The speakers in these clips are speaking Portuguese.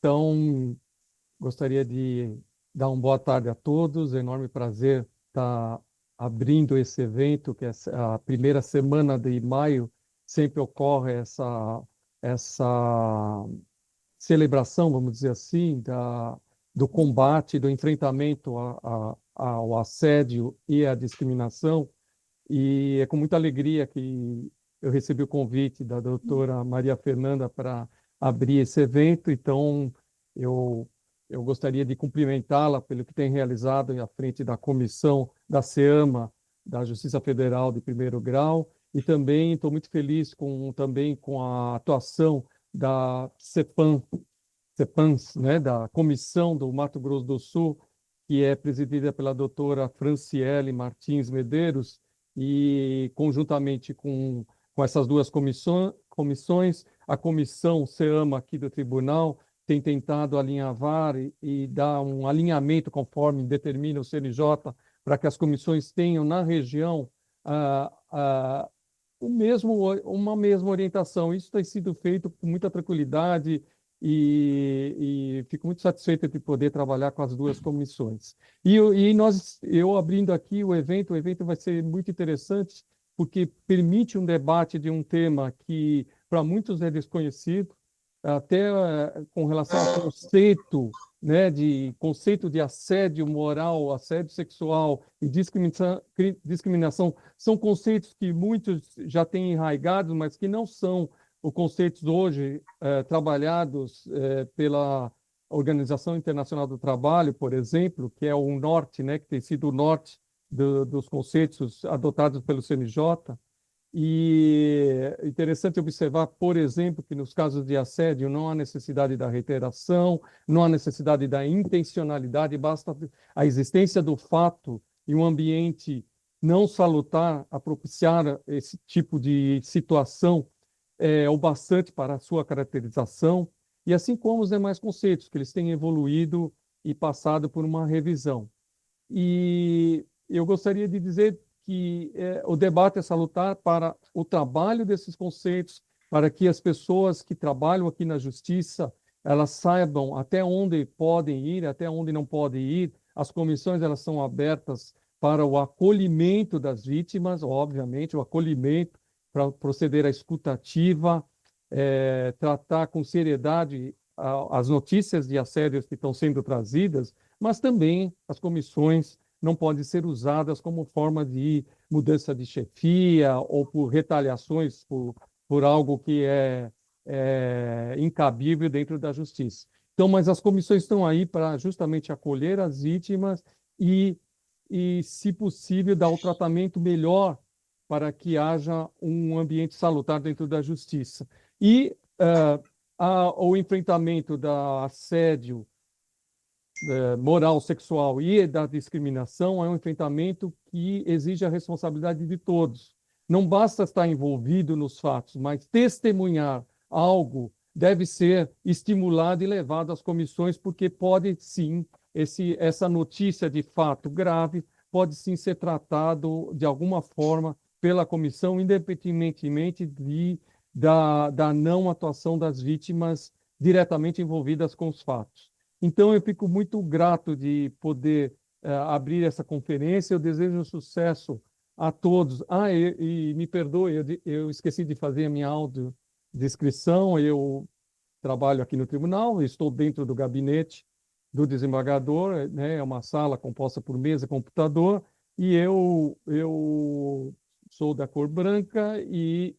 Então, gostaria de dar uma boa tarde a todos. Enorme prazer estar abrindo esse evento, que é a primeira semana de maio, sempre ocorre essa celebração, vamos dizer assim, do combate, do enfrentamento ao assédio e à discriminação. E é com muita alegria que eu recebi o convite da doutora Maria Fernanda para abrir esse evento. Então, eu, eu gostaria de cumprimentá-la pelo que tem realizado à frente da comissão da SEAMA, da Justiça Federal de Primeiro Grau, e também estou muito feliz também com a atuação da CEPANS, né, da Comissão do Mato Grosso do Sul, que é presidida pela doutora Franciele Martins Medeiros, e conjuntamente com essas duas comissões, a comissão SEAMA aqui do tribunal tem tentado alinhavar e dar um alinhamento conforme determina o CNJ, para que as comissões tenham na região ah, ah, uma mesma orientação. Isso tem sido feito com muita tranquilidade e fico muito satisfeito de poder trabalhar com as duas comissões. Eu abrindo aqui o evento vai ser muito interessante, porque permite um debate de um tema que para muitos é desconhecido, até com relação ao conceito, né, de conceito de assédio moral, assédio sexual e discriminação, são conceitos que muitos já têm enraigados, mas que não são os conceitos hoje trabalhados pela Organização Internacional do Trabalho, por exemplo, que é o norte, né, que tem sido o norte dos conceitos adotados pelo CNJ. E é interessante observar, por exemplo, que nos casos de assédio não há necessidade da reiteração, não há necessidade da intencionalidade, basta a existência do fato e um ambiente não salutar a propiciar esse tipo de situação o bastante para a sua caracterização, e assim como os demais conceitos, que eles têm evoluído e passado por uma revisão. E eu gostaria de dizer que o debate é salutar para o trabalho desses conceitos, para que as pessoas que trabalham aqui na justiça, elas saibam até onde podem ir, até onde não podem ir. As comissões, elas são abertas para o acolhimento das vítimas, obviamente, o acolhimento para proceder à escutativa, tratar com seriedade as notícias de assédios que estão sendo trazidas, mas também as comissões não podem ser usadas como forma de mudança de chefia ou por retaliações por algo que é incabível dentro da justiça. Então, mas as comissões estão aí para justamente acolher as vítimas e, se possível, dar o tratamento melhor para que haja um ambiente salutar dentro da justiça. E o enfrentamento da assédio moral, sexual e da discriminação é um enfrentamento que exige a responsabilidade de todos. Não basta estar envolvido nos fatos, mas testemunhar algo deve ser estimulado e levado às comissões, porque pode sim, essa notícia de fato grave pode sim ser tratado de alguma forma pela comissão, independentemente da não atuação das vítimas diretamente envolvidas com os fatos. Então, eu fico muito grato de poder abrir essa conferência. Eu desejo sucesso a todos. E me perdoe, eu esqueci de fazer a minha audiodescrição. Eu trabalho aqui no tribunal, estou dentro do gabinete do desembargador, né? É uma sala composta por mesa e computador, e eu sou da cor branca e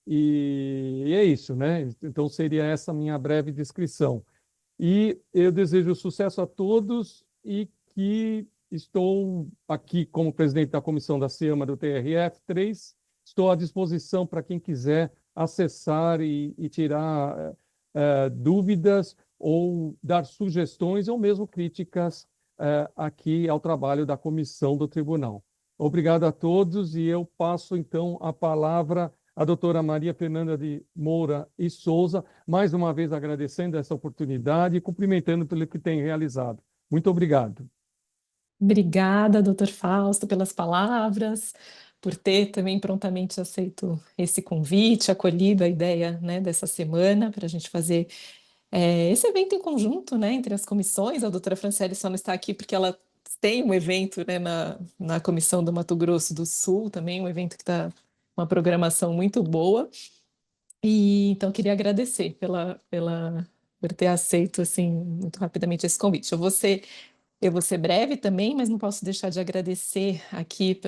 é isso, né? Então, seria essa minha breve descrição. E eu desejo sucesso a todos e que estou aqui como presidente da comissão da SEAMA do TRF3, estou à disposição para quem quiser acessar e tirar dúvidas ou dar sugestões ou mesmo críticas aqui ao trabalho da comissão do tribunal. Obrigado a todos e eu passo então a palavra a doutora Maria Fernanda de Moura e Souza, mais uma vez agradecendo essa oportunidade e cumprimentando pelo que tem realizado. Muito obrigado. Obrigada, doutor Fausto, pelas palavras, por ter também prontamente aceito esse convite, acolhido a ideia, né, dessa semana para a gente fazer esse evento em conjunto, né, entre as comissões. A doutora Franciele só não está aqui porque ela tem um evento, né, na comissão do Mato Grosso do Sul também, um evento que está uma programação muito boa. E então queria agradecer por ter aceito assim muito rapidamente esse convite. Eu vou ser breve também, mas não posso deixar de agradecer aqui.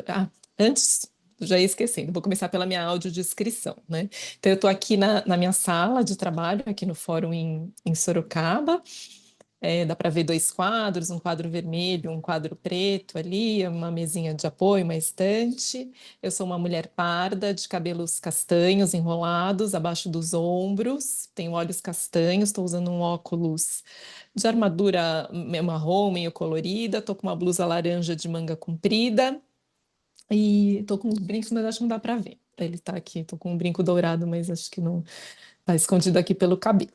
Antes, já ia esquecendo, vou começar pela minha audiodescrição, né? Então, eu estou aqui na minha sala de trabalho, aqui no fórum em Sorocaba. Dá para ver dois quadros, um quadro vermelho, um quadro preto ali, uma mesinha de apoio, uma estante. Eu sou uma mulher parda, de cabelos castanhos enrolados abaixo dos ombros, tenho olhos castanhos, estou usando um óculos de armadura marrom, meio colorida, estou com uma blusa laranja de manga comprida e estou com os brincos, mas acho que não dá para ver. Ele está aqui, estou com um brinco dourado, mas acho que não está escondido aqui pelo cabelo.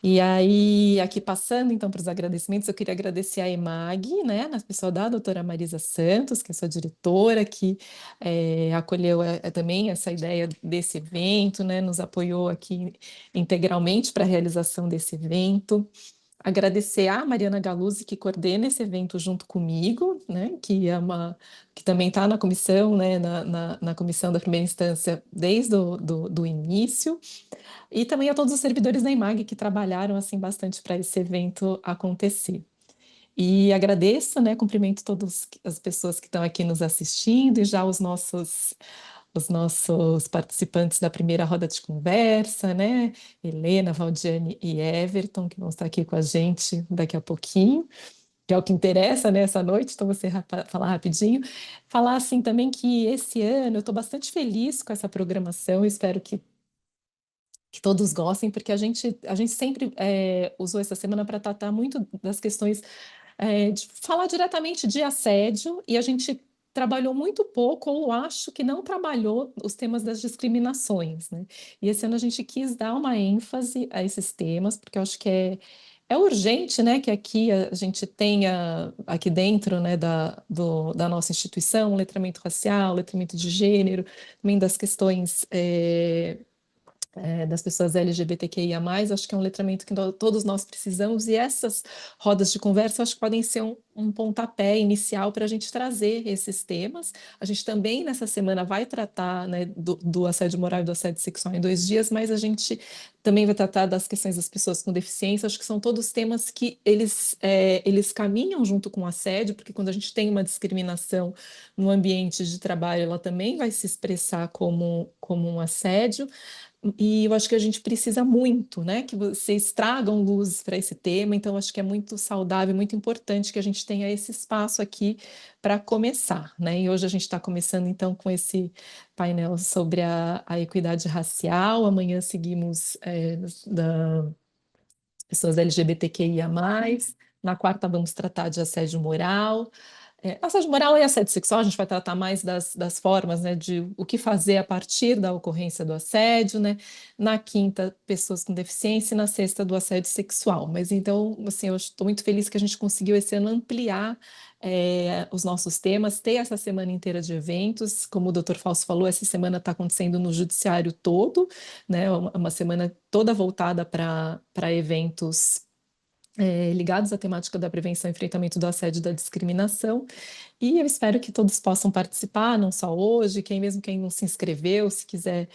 E aí, aqui passando então para os agradecimentos, eu queria agradecer a EMAG, né, na pessoa da doutora Marisa Santos, que é sua diretora, que acolheu também essa ideia desse evento, né, nos apoiou aqui integralmente para a realização desse evento. Agradecer a Mariana Galuzzi, que coordena esse evento junto comigo, né, que também está na comissão, né, na comissão da primeira instância desde do início. E também a todos os servidores da IMAG que trabalharam assim bastante para esse evento acontecer. E agradeço, né, cumprimento todas as pessoas que estão aqui nos assistindo e já os nossos participantes da primeira roda de conversa, né, Helena, Valdiane e Everton, que vão estar aqui com a gente daqui a pouquinho, que é o que interessa, né, essa noite, então você falar rapidinho. Falar assim também que esse ano eu estou bastante feliz com essa programação, espero que todos gostem, porque a gente sempre usou essa semana para tratar muito das questões, de falar diretamente de assédio, e a gente trabalhou muito pouco, ou acho que não trabalhou, os temas das discriminações, né? E esse ano a gente quis dar uma ênfase a esses temas, porque eu acho que é urgente, né, que aqui a gente tenha, aqui dentro, né, da nossa instituição, letramento racial, letramento de gênero, também das questões das pessoas LGBTQIA+, acho que é um letramento que todos nós precisamos, e essas rodas de conversa acho que podem ser um pontapé inicial para a gente trazer esses temas. A gente também, nessa semana, vai tratar, né, do assédio moral e do assédio sexual em 2 dias, mas a gente também vai tratar das questões das pessoas com deficiência. Acho que são todos temas que eles caminham junto com o assédio, porque quando a gente tem uma discriminação no ambiente de trabalho, ela também vai se expressar como um assédio. E eu acho que a gente precisa muito, né, que vocês tragam luz para esse tema, então acho que é muito saudável, muito importante que a gente tenha esse espaço aqui para começar, né? E hoje a gente está começando então com esse painel sobre a equidade racial, amanhã seguimos da pessoas LGBTQIA+, na quarta vamos tratar de assédio moral. Assédio moral e assédio sexual, a gente vai tratar mais das formas, né, de o que fazer a partir da ocorrência do assédio, né? Na quinta, pessoas com deficiência, e na sexta, do assédio sexual. Mas então, assim, eu estou muito feliz que a gente conseguiu esse ano ampliar os nossos temas, ter essa semana inteira de eventos. Como o doutor Fausto falou, essa semana está acontecendo no judiciário todo, né? Uma semana toda voltada para eventos ligados à temática da prevenção e enfrentamento do assédio e da discriminação. E eu espero que todos possam participar, não só hoje, quem não se inscreveu, se quiser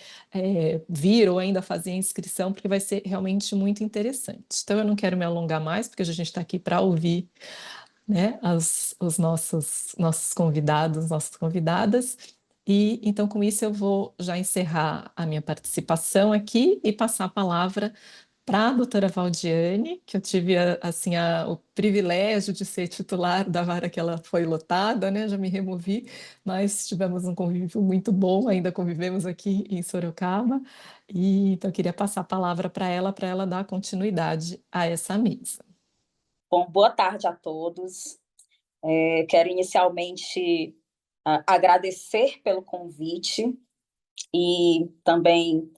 vir ou ainda fazer a inscrição, porque vai ser realmente muito interessante. Então, eu não quero me alongar mais, porque a gente está aqui para ouvir, né, os nossos convidados, nossas convidadas. E então, com isso, eu vou já encerrar a minha participação aqui e passar a palavra para a doutora Valdiane, que eu tive assim, o privilégio de ser titular da vara que ela foi lotada, né? Já me removi, mas tivemos um convívio muito bom, ainda convivemos aqui em Sorocaba, e então eu queria passar a palavra para ela dar continuidade a essa mesa. Bom, boa tarde a todos. Quero inicialmente agradecer pelo convite e também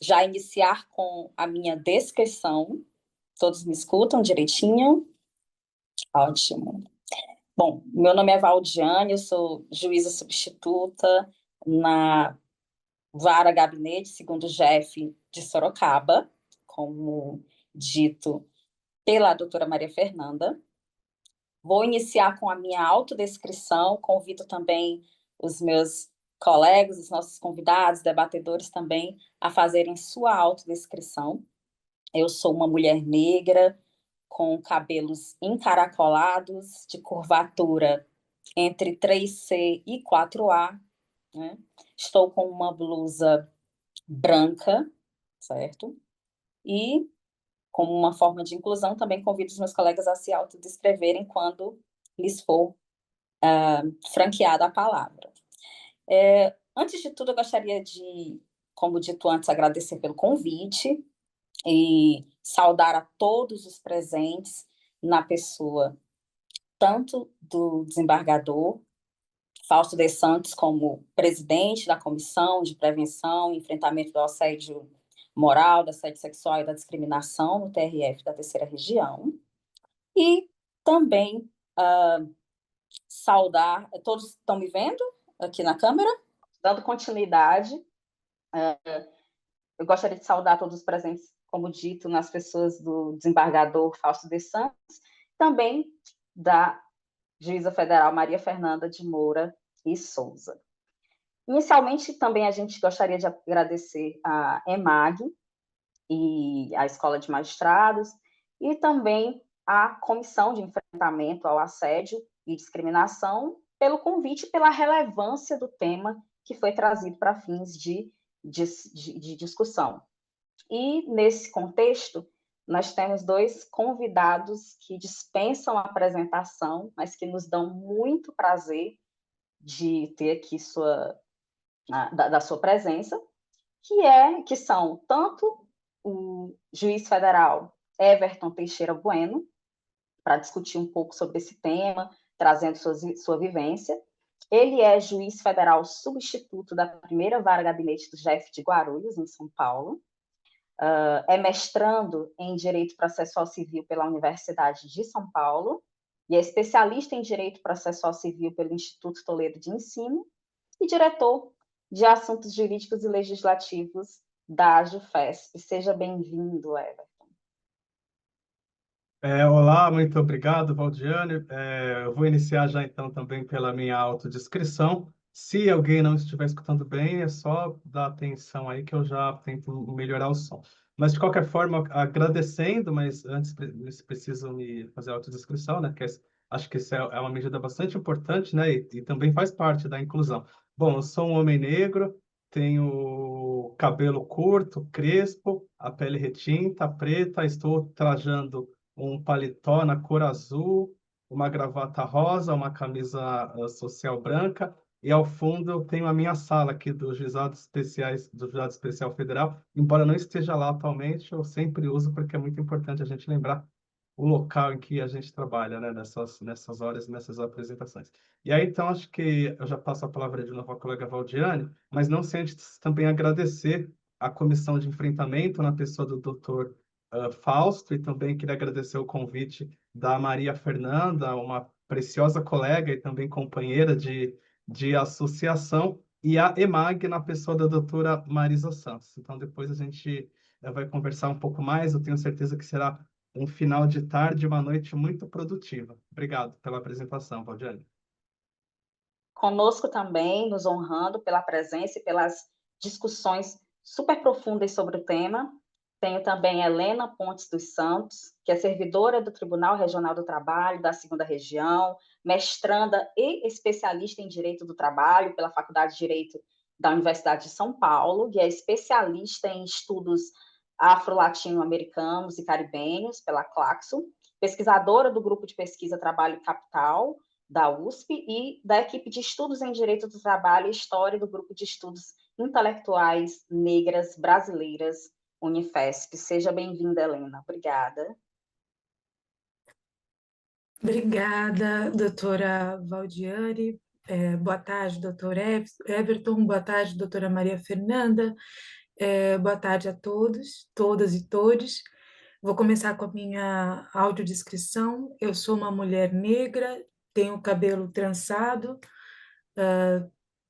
já iniciar com a minha descrição. Todos me escutam direitinho? Ótimo. Bom, meu nome é Valdiane, eu sou juíza substituta na Vara Gabinete Segundo Jefe de Sorocaba, como dito pela doutora Maria Fernanda. Vou iniciar com a minha autodescrição, convido também os meus colegas, os nossos convidados, debatedores também, a fazerem sua autodescrição. Eu sou uma mulher negra, com cabelos encaracolados, de curvatura entre 3C e 4A, né? Estou com uma blusa branca, certo? E, como uma forma de inclusão, também convido os meus colegas a se autodescreverem quando lhes for franqueada a palavra. Antes de tudo, eu gostaria de, como dito antes, agradecer pelo convite e saudar a todos os presentes na pessoa tanto do desembargador Fausto de Santos como presidente da Comissão de Prevenção e Enfrentamento do Assédio Moral, do Assédio Sexual e da Discriminação no TRF da Terceira Região, e também saudar, todos estão me vendo aqui na câmera? Dando continuidade, eu gostaria de saudar todos os presentes, como dito, nas pessoas do desembargador Fausto de Santos, também da juíza federal Maria Fernanda de Moura e Souza. Inicialmente, também a gente gostaria de agradecer a EMAG e a Escola de Magistrados e também a Comissão de Enfrentamento ao Assédio e Discriminação pelo convite e pela relevância do tema que foi trazido para fins de discussão. E, nesse contexto, nós temos dois convidados que dispensam a apresentação, mas que nos dão muito prazer de ter aqui da sua presença, que são tanto o juiz federal Everton Teixeira Bueno, para discutir um pouco sobre esse tema, trazendo sua vivência. Ele é juiz federal substituto da primeira vara gabinete do GF de Guarulhos, em São Paulo. É mestrando em Direito Processual Civil pela Universidade de São Paulo e é especialista em Direito Processual Civil pelo Instituto Toledo de Ensino e diretor de Assuntos Jurídicos e Legislativos da AJUFESP. Seja bem-vindo, Everton. Olá, muito obrigado, Valdiane. Eu vou iniciar já, então, também pela minha autodescrição. Se alguém não estiver escutando bem, é só dar atenção aí que eu já tento melhorar o som. Mas, de qualquer forma, agradecendo, mas antes preciso me fazer a autodescrição, né? Que acho que isso é uma medida bastante importante, né? E também faz parte da inclusão. Bom, eu sou um homem negro, tenho cabelo curto, crespo, a pele retinta, preta, estou trajando um paletó na cor azul, uma gravata rosa, uma camisa social branca, e ao fundo eu tenho a minha sala aqui do Juizado Especial Federal. Embora não esteja lá atualmente, eu sempre uso porque é muito importante a gente lembrar o local em que a gente trabalha, né, nessas horas, nessas apresentações. E aí, então, acho que eu já passo a palavra de novo à colega Valdiane, mas não sem antes também agradecer a Comissão de Enfrentamento, na pessoa do doutor Fausto, e também queria agradecer o convite da Maria Fernanda, uma preciosa colega e também companheira de associação, e a EMAG, na pessoa da doutora Marisa Santos. Então, depois a gente vai conversar um pouco mais, eu tenho certeza que será um final de tarde, uma noite muito produtiva. Obrigado pela apresentação, Valdiane. Conosco também, nos honrando pela presença e pelas discussões super profundas sobre o tema. Tenho também Helena Pontes dos Santos, que é servidora do Tribunal Regional do Trabalho da 2ª Região, mestranda e especialista em Direito do Trabalho pela Faculdade de Direito da Universidade de São Paulo, e é especialista em estudos afro-latino-americanos e caribenhos pela Claxo, pesquisadora do Grupo de Pesquisa Trabalho Capital, da USP, e da equipe de estudos em Direito do Trabalho e História do Grupo de Estudos Intelectuais Negras Brasileiras, Unifesp. Seja bem-vinda, Helena. Obrigada. Obrigada, doutora Valdiane. Boa tarde, doutor Everton. Boa tarde, doutora Maria Fernanda. Boa tarde a todos, todas e todes. Vou começar com a minha audiodescrição. Eu sou uma mulher negra, tenho cabelo trançado,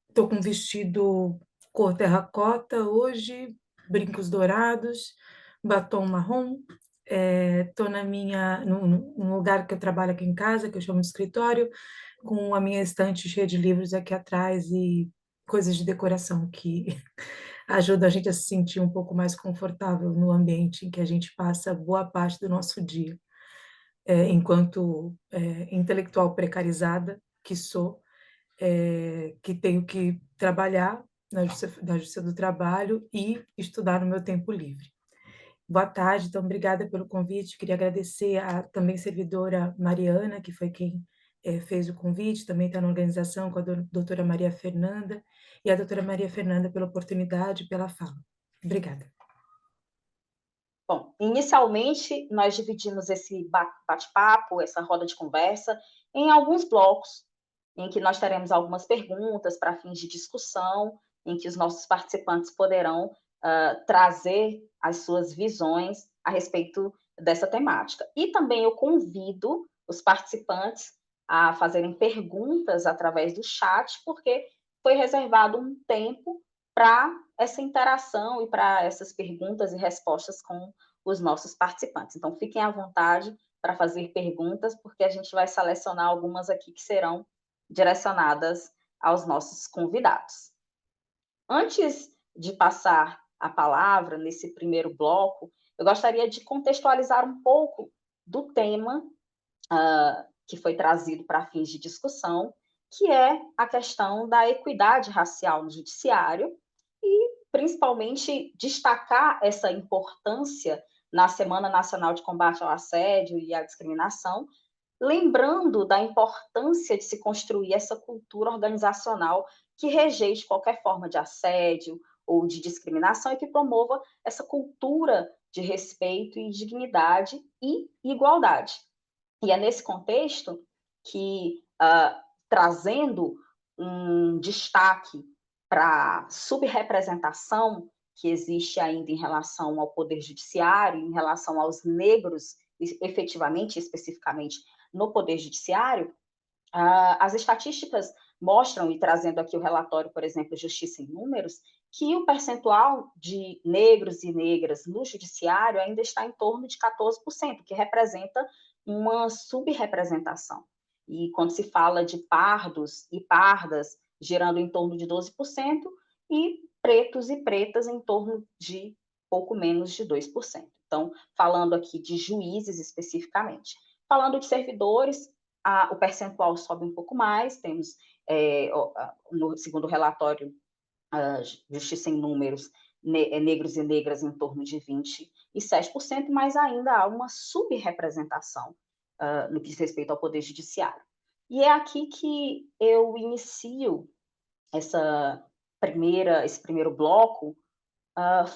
estou com vestido cor terracota hoje, brincos dourados, batom marrom. Estou num lugar que eu trabalho aqui em casa, que eu chamo de escritório, com a minha estante cheia de livros aqui atrás e coisas de decoração que ajudam a gente a se sentir um pouco mais confortável no ambiente em que a gente passa boa parte do nosso dia. Enquanto intelectual precarizada que sou, que tenho que trabalhar na Justiça do Trabalho e estudar no meu tempo livre. Boa tarde, então obrigada pelo convite. Queria agradecer à também servidora Mariana, que foi quem fez o convite, também está na organização com a doutora Maria Fernanda, e a doutora Maria Fernanda pela oportunidade e pela fala. Obrigada. Bom, inicialmente, nós dividimos esse bate-papo, essa roda de conversa, em alguns blocos, em que nós teremos algumas perguntas para fins de discussão, em que os nossos participantes poderão trazer as suas visões a respeito dessa temática. E também eu convido os participantes a fazerem perguntas através do chat, porque foi reservado um tempo para essa interação e para essas perguntas e respostas com os nossos participantes. Então, fiquem à vontade para fazer perguntas, porque a gente vai selecionar algumas aqui que serão direcionadas aos nossos convidados. Antes de passar a palavra nesse primeiro bloco, eu gostaria de contextualizar um pouco do tema que foi trazido para fins de discussão, que é a questão da equidade racial no judiciário e, principalmente, destacar essa importância na Semana Nacional de Combate ao Assédio e à Discriminação, lembrando da importância de se construir essa cultura organizacional que rejeite qualquer forma de assédio ou de discriminação e que promova essa cultura de respeito e dignidade e igualdade. E é nesse contexto que, trazendo um destaque para a subrepresentação que existe ainda em relação ao Poder Judiciário, em relação aos negros, efetivamente, especificamente, no Poder Judiciário, as estatísticas mostram, e trazendo aqui o relatório, por exemplo, Justiça em Números, que o percentual de negros e negras no judiciário ainda está em torno de 14%, que representa uma subrepresentação. E quando se fala de pardos e pardas, gerando em torno de 12%, e pretos e pretas em torno de pouco menos de 2%. Então, falando aqui de juízes especificamente. Falando de servidores, o percentual sobe um pouco mais, temos, no segundo relatório, Justiça em Números, negros e negras em torno de 27%, mas ainda há uma subrepresentação no que diz respeito ao Poder Judiciário. E é aqui que eu inicio esse primeiro bloco,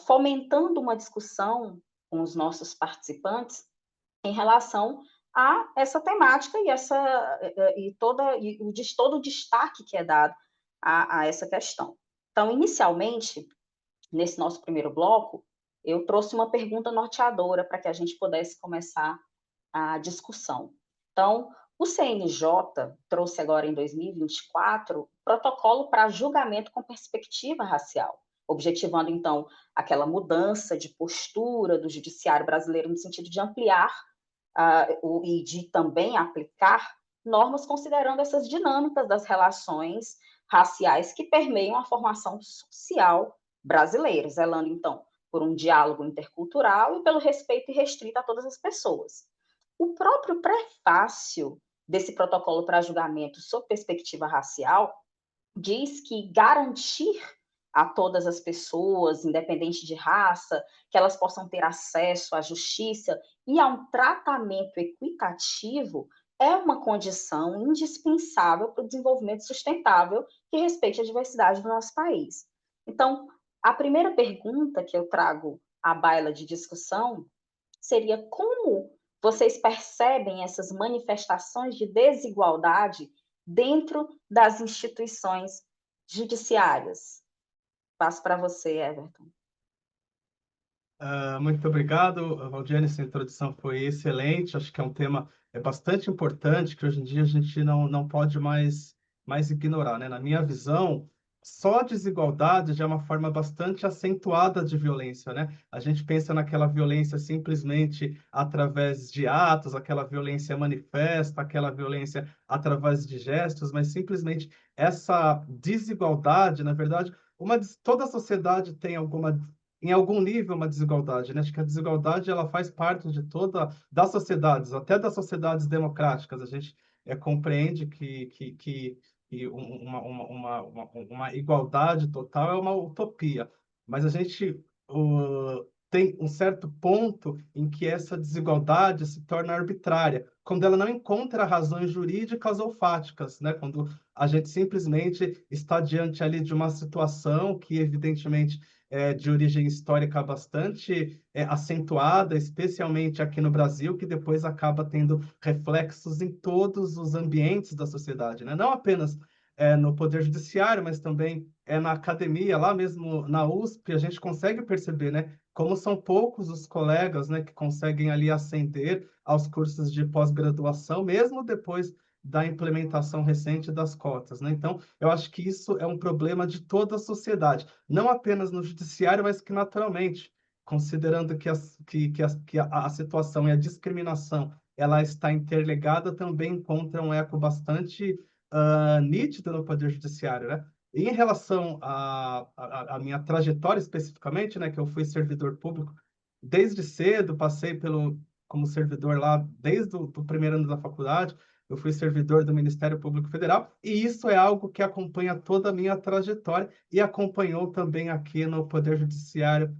fomentando uma discussão com os nossos participantes em relação a essa temática e todo o destaque que é dado a essa questão. Então, inicialmente, nesse nosso primeiro bloco, eu trouxe uma pergunta norteadora para que a gente pudesse começar a discussão. Então, o CNJ trouxe agora em 2024 protocolo para julgamento com perspectiva racial, objetivando, então, aquela mudança de postura do judiciário brasileiro no sentido de ampliar e de também aplicar normas considerando essas dinâmicas das relações raciais que permeiam a formação social brasileira, zelando, então, por um diálogo intercultural e pelo respeito irrestrito a todas as pessoas. O próprio prefácio desse protocolo para julgamento sob perspectiva racial diz que garantir a todas as pessoas, independente de raça, que elas possam ter acesso à justiça e a um tratamento equitativo é uma condição indispensável para o desenvolvimento sustentável que respeite a diversidade do nosso país. Então, a primeira pergunta que eu trago à baila de discussão seria como vocês percebem essas manifestações de desigualdade dentro das instituições judiciárias? Passo para você, Everton. Muito obrigado, Valdiane, essa introdução foi excelente, acho que é um tema bastante importante, que hoje em dia a gente não pode mais ignorar, né? Na minha visão, só a desigualdade já é uma forma bastante acentuada de violência, né? A gente pensa naquela violência simplesmente através de atos, aquela violência manifesta, aquela violência através de gestos, mas simplesmente essa desigualdade, na verdade, toda a sociedade tem em algum nível uma desigualdade, né? Acho que a desigualdade ela faz parte de toda das sociedades, até das sociedades democráticas. A gente compreende que e uma igualdade total é uma utopia. Mas a gente tem um certo ponto em que essa desigualdade se torna arbitrária, quando ela não encontra razões jurídicas ou fáticas, né? Quando a gente simplesmente está diante ali de uma situação que, evidentemente, é de origem histórica bastante acentuada, especialmente aqui no Brasil, que depois acaba tendo reflexos em todos os ambientes da sociedade, né? Não apenas no Poder Judiciário, mas também na academia, lá mesmo na USP, a gente consegue perceber, né, como são poucos os colegas, né, que conseguem ali ascender aos cursos de pós-graduação, mesmo depois da implementação recente das cotas, né? Então, eu acho que isso é um problema de toda a sociedade, não apenas no judiciário, mas que naturalmente, considerando que a situação e a discriminação ela está interligada, também encontra um eco bastante nítido no Poder Judiciário, né? E em relação à minha trajetória especificamente, né, que eu fui servidor público desde cedo, passei como servidor lá desde o do primeiro ano da faculdade, eu fui servidor do Ministério Público Federal, e isso é algo que acompanha toda a minha trajetória e acompanhou também aqui no Poder Judiciário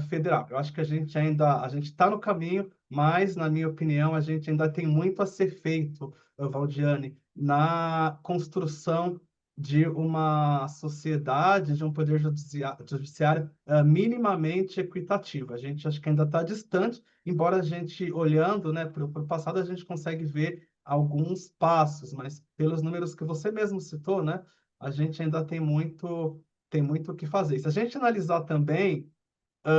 federal. Eu acho que a gente está no caminho, mas, na minha opinião, a gente ainda tem muito a ser feito, Valdiane, na construção de uma sociedade, de um poder judiciário minimamente equitativo. A gente acho que ainda está distante, embora a gente, olhando, né, para o passado, a gente consegue ver alguns passos, mas pelos números que você mesmo citou, né, a gente ainda tem muito o que fazer. Se a gente analisar também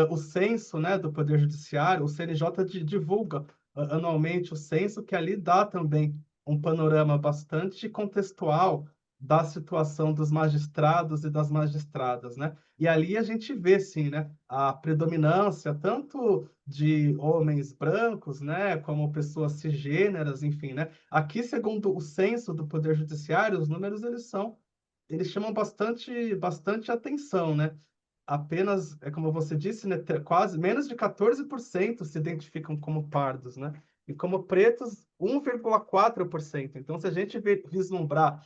o censo, né, do Poder Judiciário, o CNJ divulga anualmente o censo, que ali dá também um panorama bastante contextual da situação dos magistrados e das magistradas, né? E ali a gente vê, sim, né, a predominância tanto de homens brancos, né, como pessoas cisgêneras, enfim, né? Aqui, segundo o censo do Poder Judiciário, os números eles chamam bastante atenção, né? Apenas, como você disse, né, quase menos de 14% se identificam como pardos, né? E como pretos, 1,4%. Então, se a gente vislumbrar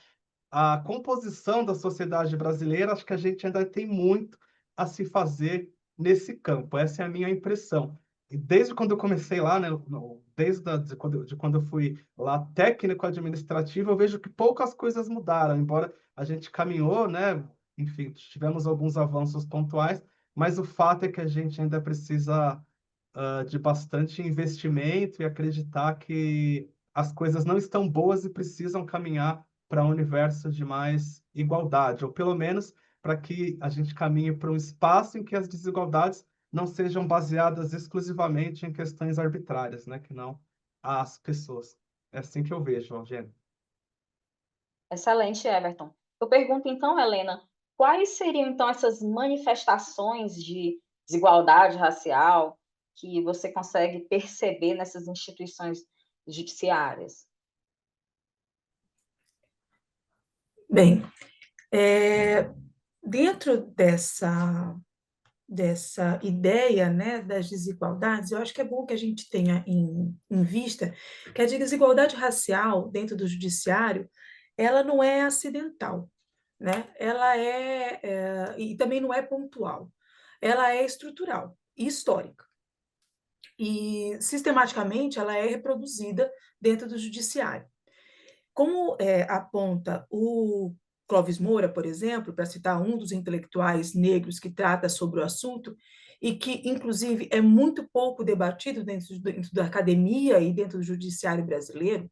a composição da sociedade brasileira, acho que a gente ainda tem muito a se fazer nesse campo. Essa é a minha impressão. E desde quando eu comecei lá, né, de quando eu fui lá técnico administrativo, eu vejo que poucas coisas mudaram, embora a gente caminhou, né, enfim, tivemos alguns avanços pontuais, mas o fato é que a gente ainda precisa de bastante investimento e acreditar que as coisas não estão boas e precisam caminhar para um universo de mais igualdade, ou pelo menos para que a gente caminhe para um espaço em que as desigualdades não sejam baseadas exclusivamente em questões arbitrárias, né? Que não as pessoas. É assim que eu vejo, Eugênio. Excelente, Everton. Eu pergunto então, Helena, quais seriam então essas manifestações de desigualdade racial que você consegue perceber nessas instituições judiciárias? Bem, dentro dessa ideia, né, das desigualdades, eu acho que é bom que a gente tenha em vista que a desigualdade racial dentro do judiciário, ela não é acidental, né? Ela e também não é pontual, ela é estrutural e histórica. E, sistematicamente, ela é reproduzida dentro do judiciário. Como aponta o Clóvis Moura, por exemplo, para citar um dos intelectuais negros que trata sobre o assunto, e que, inclusive, é muito pouco debatido dentro da academia e dentro do judiciário brasileiro,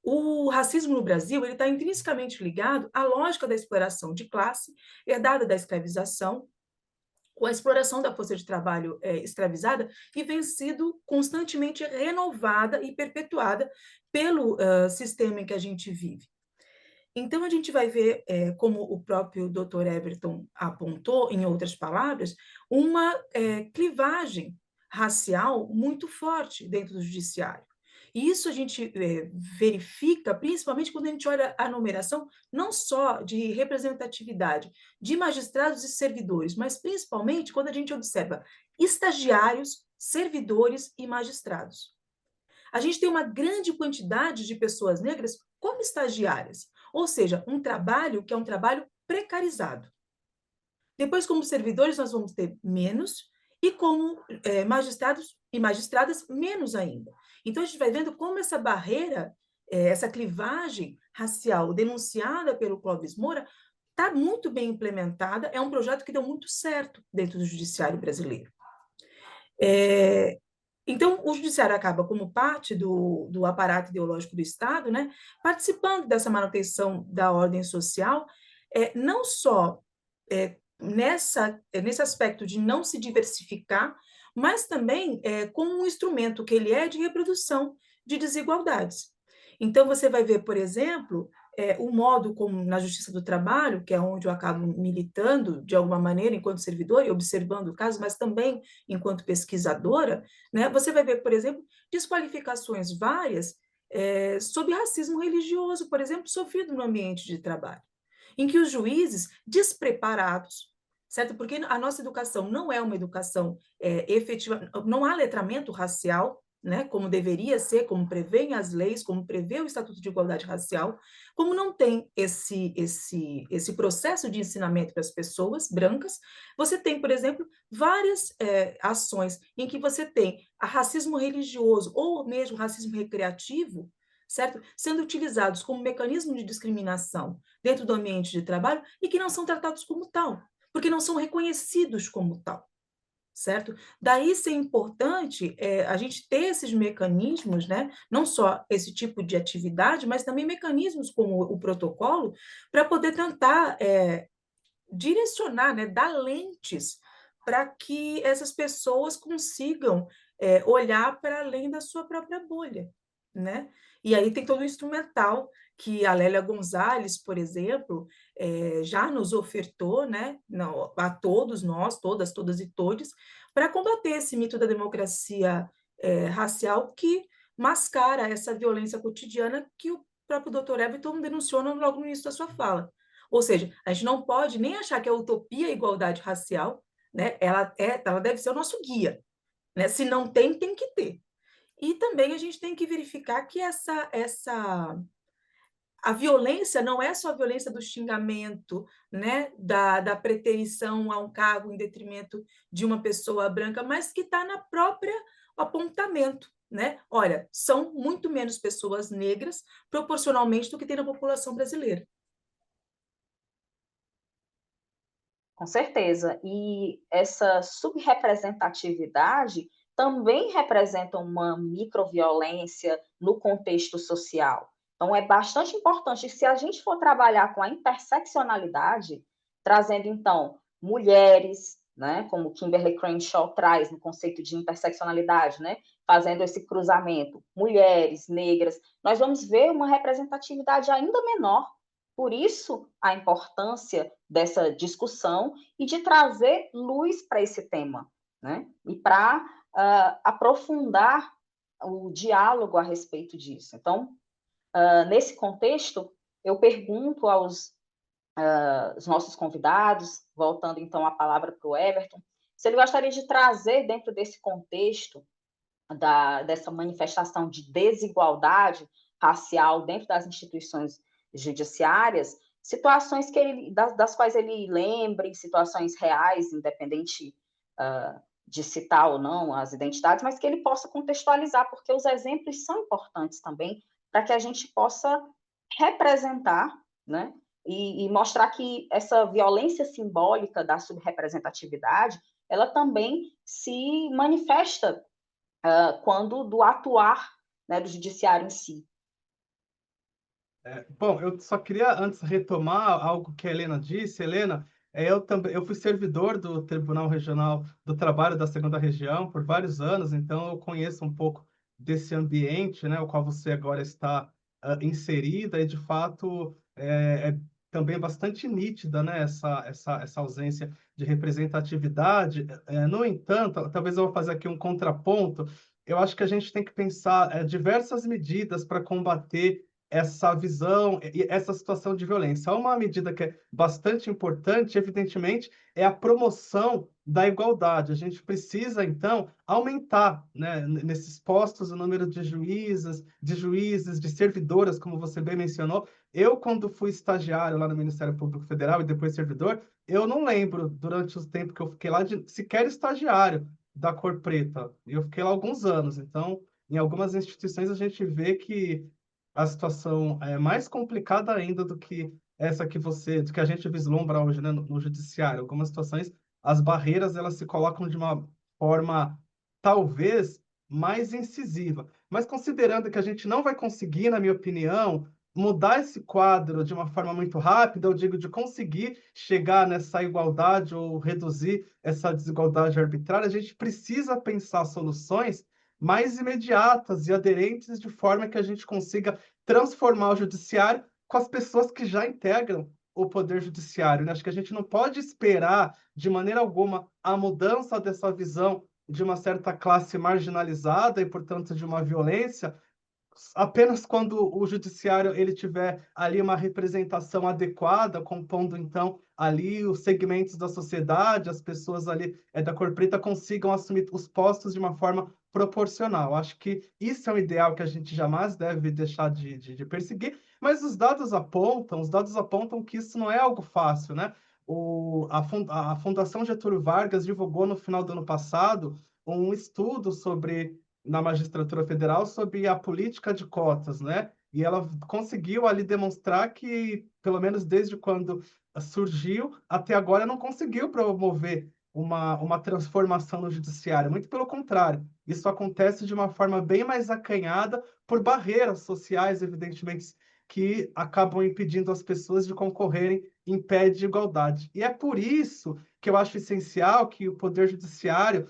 o racismo no Brasil está intrinsecamente ligado à lógica da exploração de classe, herdada da escravização, com a exploração da força de trabalho escravizada, e vem sido constantemente renovada e perpetuada pelo sistema em que a gente vive. Então, a gente vai ver, como o próprio Dr. Everton apontou, em outras palavras, uma clivagem racial muito forte dentro do judiciário. E isso a gente verifica principalmente quando a gente olha a numeração não só de representatividade de magistrados e servidores, mas principalmente quando a gente observa estagiários, servidores e magistrados. A gente tem uma grande quantidade de pessoas negras como estagiárias, ou seja, um trabalho que é um trabalho precarizado. Depois, como servidores, nós vamos ter menos, e como magistrados e magistradas, menos ainda. Então, a gente vai vendo como essa barreira, essa clivagem racial denunciada pelo Clóvis Moura, está muito bem implementada, é um projeto que deu muito certo dentro do judiciário brasileiro. Então, o judiciário acaba, como parte do aparato ideológico do Estado, né, participando dessa manutenção da ordem social, não só nesse aspecto de não se diversificar, mas também como um instrumento que ele é de reprodução de desigualdades. Então, você vai ver, por exemplo, o modo como na Justiça do Trabalho, que é onde eu acabo militando de alguma maneira enquanto servidor e observando o caso, mas também enquanto pesquisadora, né, você vai ver, por exemplo, desqualificações várias sobre racismo religioso, por exemplo, sofrido no ambiente de trabalho, em que os juízes despreparados, certo? Porque a nossa educação não é uma educação efetiva, não há letramento racial, né, como deveria ser, como prevêem as leis, como prevê o Estatuto de Igualdade Racial, como não tem esse processo de ensinamento para as pessoas brancas, você tem, por exemplo, várias ações em que você tem a racismo religioso ou mesmo racismo recreativo, certo? Sendo utilizados como mecanismo de discriminação dentro do ambiente de trabalho e que não são tratados como tal, porque não são reconhecidos como tal. Certo? Daí ser importante a gente ter esses mecanismos, né? Não só esse tipo de atividade, mas também mecanismos como o protocolo, para poder tentar direcionar, né? Dar lentes para que essas pessoas consigam olhar para além da sua própria bolha, né? E aí tem todo o instrumental que a Lélia Gonzalez, por exemplo, já nos ofertou, né, a todos nós, todas e todes, para combater esse mito da democracia racial que mascara essa violência cotidiana que o próprio Dr. Everton denunciou logo no início da sua fala. Ou seja, a gente não pode nem achar que a utopia é a igualdade racial, né? Ela deve ser o nosso guia, né? Se não tem, tem que ter. E também a gente tem que verificar que a violência não é só a violência do xingamento, né? da preterição a um cargo em detrimento de uma pessoa branca, mas que está na própria apontamento. Né? Olha, são muito menos pessoas negras proporcionalmente do que tem na população brasileira. Com certeza. E essa subrepresentatividade também representa uma microviolência no contexto social. Então, é bastante importante, se a gente for trabalhar com a interseccionalidade, trazendo, então, mulheres, né, como Kimberly Crenshaw traz no conceito de interseccionalidade, né, fazendo esse cruzamento, mulheres, negras, nós vamos ver uma representatividade ainda menor. Por isso, a importância dessa discussão e de trazer luz para esse tema, né? E para aprofundar o diálogo a respeito disso. Então, nesse contexto, eu pergunto aos os nossos convidados, voltando então a palavra para o Everton, se ele gostaria de trazer dentro desse contexto dessa manifestação de desigualdade racial dentro das instituições judiciárias, situações das quais ele lembre, situações reais, independente de citar ou não as identidades, mas que ele possa contextualizar, porque os exemplos são importantes também para que a gente possa representar, né, e mostrar que essa violência simbólica da subrepresentatividade, ela também se manifesta quando do atuar, né, do judiciário em si. Bom, eu só queria antes retomar algo que a Helena disse. Helena, eu fui servidor do Tribunal Regional do Trabalho da Segunda Região por vários anos, então eu conheço um pouco desse ambiente, né, o qual você agora está inserida, e de fato é também bastante nítida, né? Essa ausência de representatividade. No entanto, talvez eu vou fazer aqui um contraponto. Eu acho que a gente tem que pensar diversas medidas para combater essa visão e essa situação de violência. Uma medida que é bastante importante, evidentemente, é a promoção da igualdade. A gente precisa, então, aumentar, né, nesses postos o número de juízes, de servidoras, como você bem mencionou. Eu, quando fui estagiário lá no Ministério Público Federal e depois servidor, eu não lembro, durante o tempo que eu fiquei lá, de sequer estagiário da cor preta. Eu fiquei lá alguns anos. Então, em algumas instituições, a gente vê que a situação é mais complicada ainda do que do que a gente vislumbra hoje, né, no judiciário. Algumas situações, as barreiras, elas se colocam de uma forma, talvez, mais incisiva. Mas considerando que a gente não vai conseguir, na minha opinião, mudar esse quadro de uma forma muito rápida, eu digo de conseguir chegar nessa igualdade ou reduzir essa desigualdade arbitrária, a gente precisa pensar soluções mais imediatas e aderentes, de forma que a gente consiga transformar o judiciário com as pessoas que já integram o poder judiciário, né? Acho que a gente não pode esperar, de maneira alguma, a mudança dessa visão de uma certa classe marginalizada e, portanto, de uma violência, apenas quando o judiciário ele tiver ali uma representação adequada, compondo então ali os segmentos da sociedade, as pessoas ali da cor preta consigam assumir os postos de uma forma proporcional. Acho que isso é um ideal que a gente jamais deve deixar de perseguir, mas os dados apontam que isso não é algo fácil, né? A Fundação Getúlio Vargas divulgou no final do ano passado um estudo na magistratura federal sobre a política de cotas, né? E ela conseguiu ali demonstrar que, pelo menos desde quando surgiu, até agora não conseguiu promover uma transformação no judiciário. Muito pelo contrário, isso acontece de uma forma bem mais acanhada por barreiras sociais, evidentemente, que acabam impedindo as pessoas de concorrerem em pé de igualdade. E é por isso que eu acho essencial que o Poder Judiciário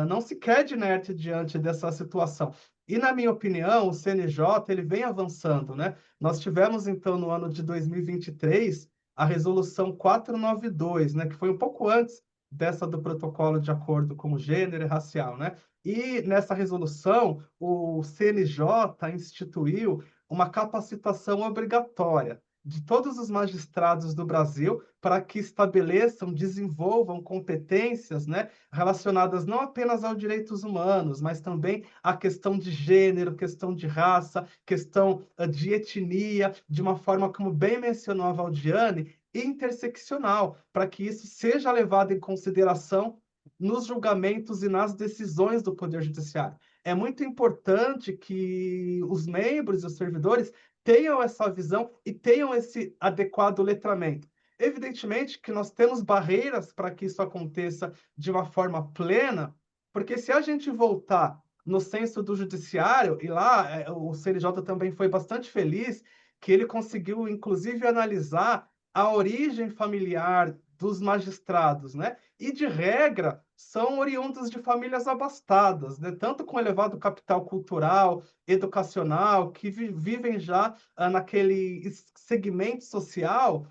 não se quede inerte diante dessa situação. E, na minha opinião, o CNJ ele vem avançando, né? Nós tivemos, então, no ano de 2023, a Resolução 492, né? Que foi um pouco antes dessa do Protocolo de Acordo com o Gênero e Racial, né? E, nessa resolução, o CNJ instituiu uma capacitação obrigatória de todos os magistrados do Brasil para que estabeleçam, desenvolvam competências, né, relacionadas não apenas aos direitos humanos, mas também à questão de gênero, questão de raça, questão de etnia, de uma forma, como bem mencionou a Valdiane, interseccional, para que isso seja levado em consideração nos julgamentos e nas decisões do Poder Judiciário. É muito importante que os membros e os servidores tenham essa visão e tenham esse adequado letramento. Evidentemente que nós temos barreiras para que isso aconteça de uma forma plena, porque se a gente voltar no censo do judiciário, e lá o CNJ também foi bastante feliz, que ele conseguiu, inclusive, analisar a origem familiar dos magistrados, né? E, de regra, são oriundos de famílias abastadas, né? Tanto com elevado capital cultural, educacional, que vivem já naquele segmento social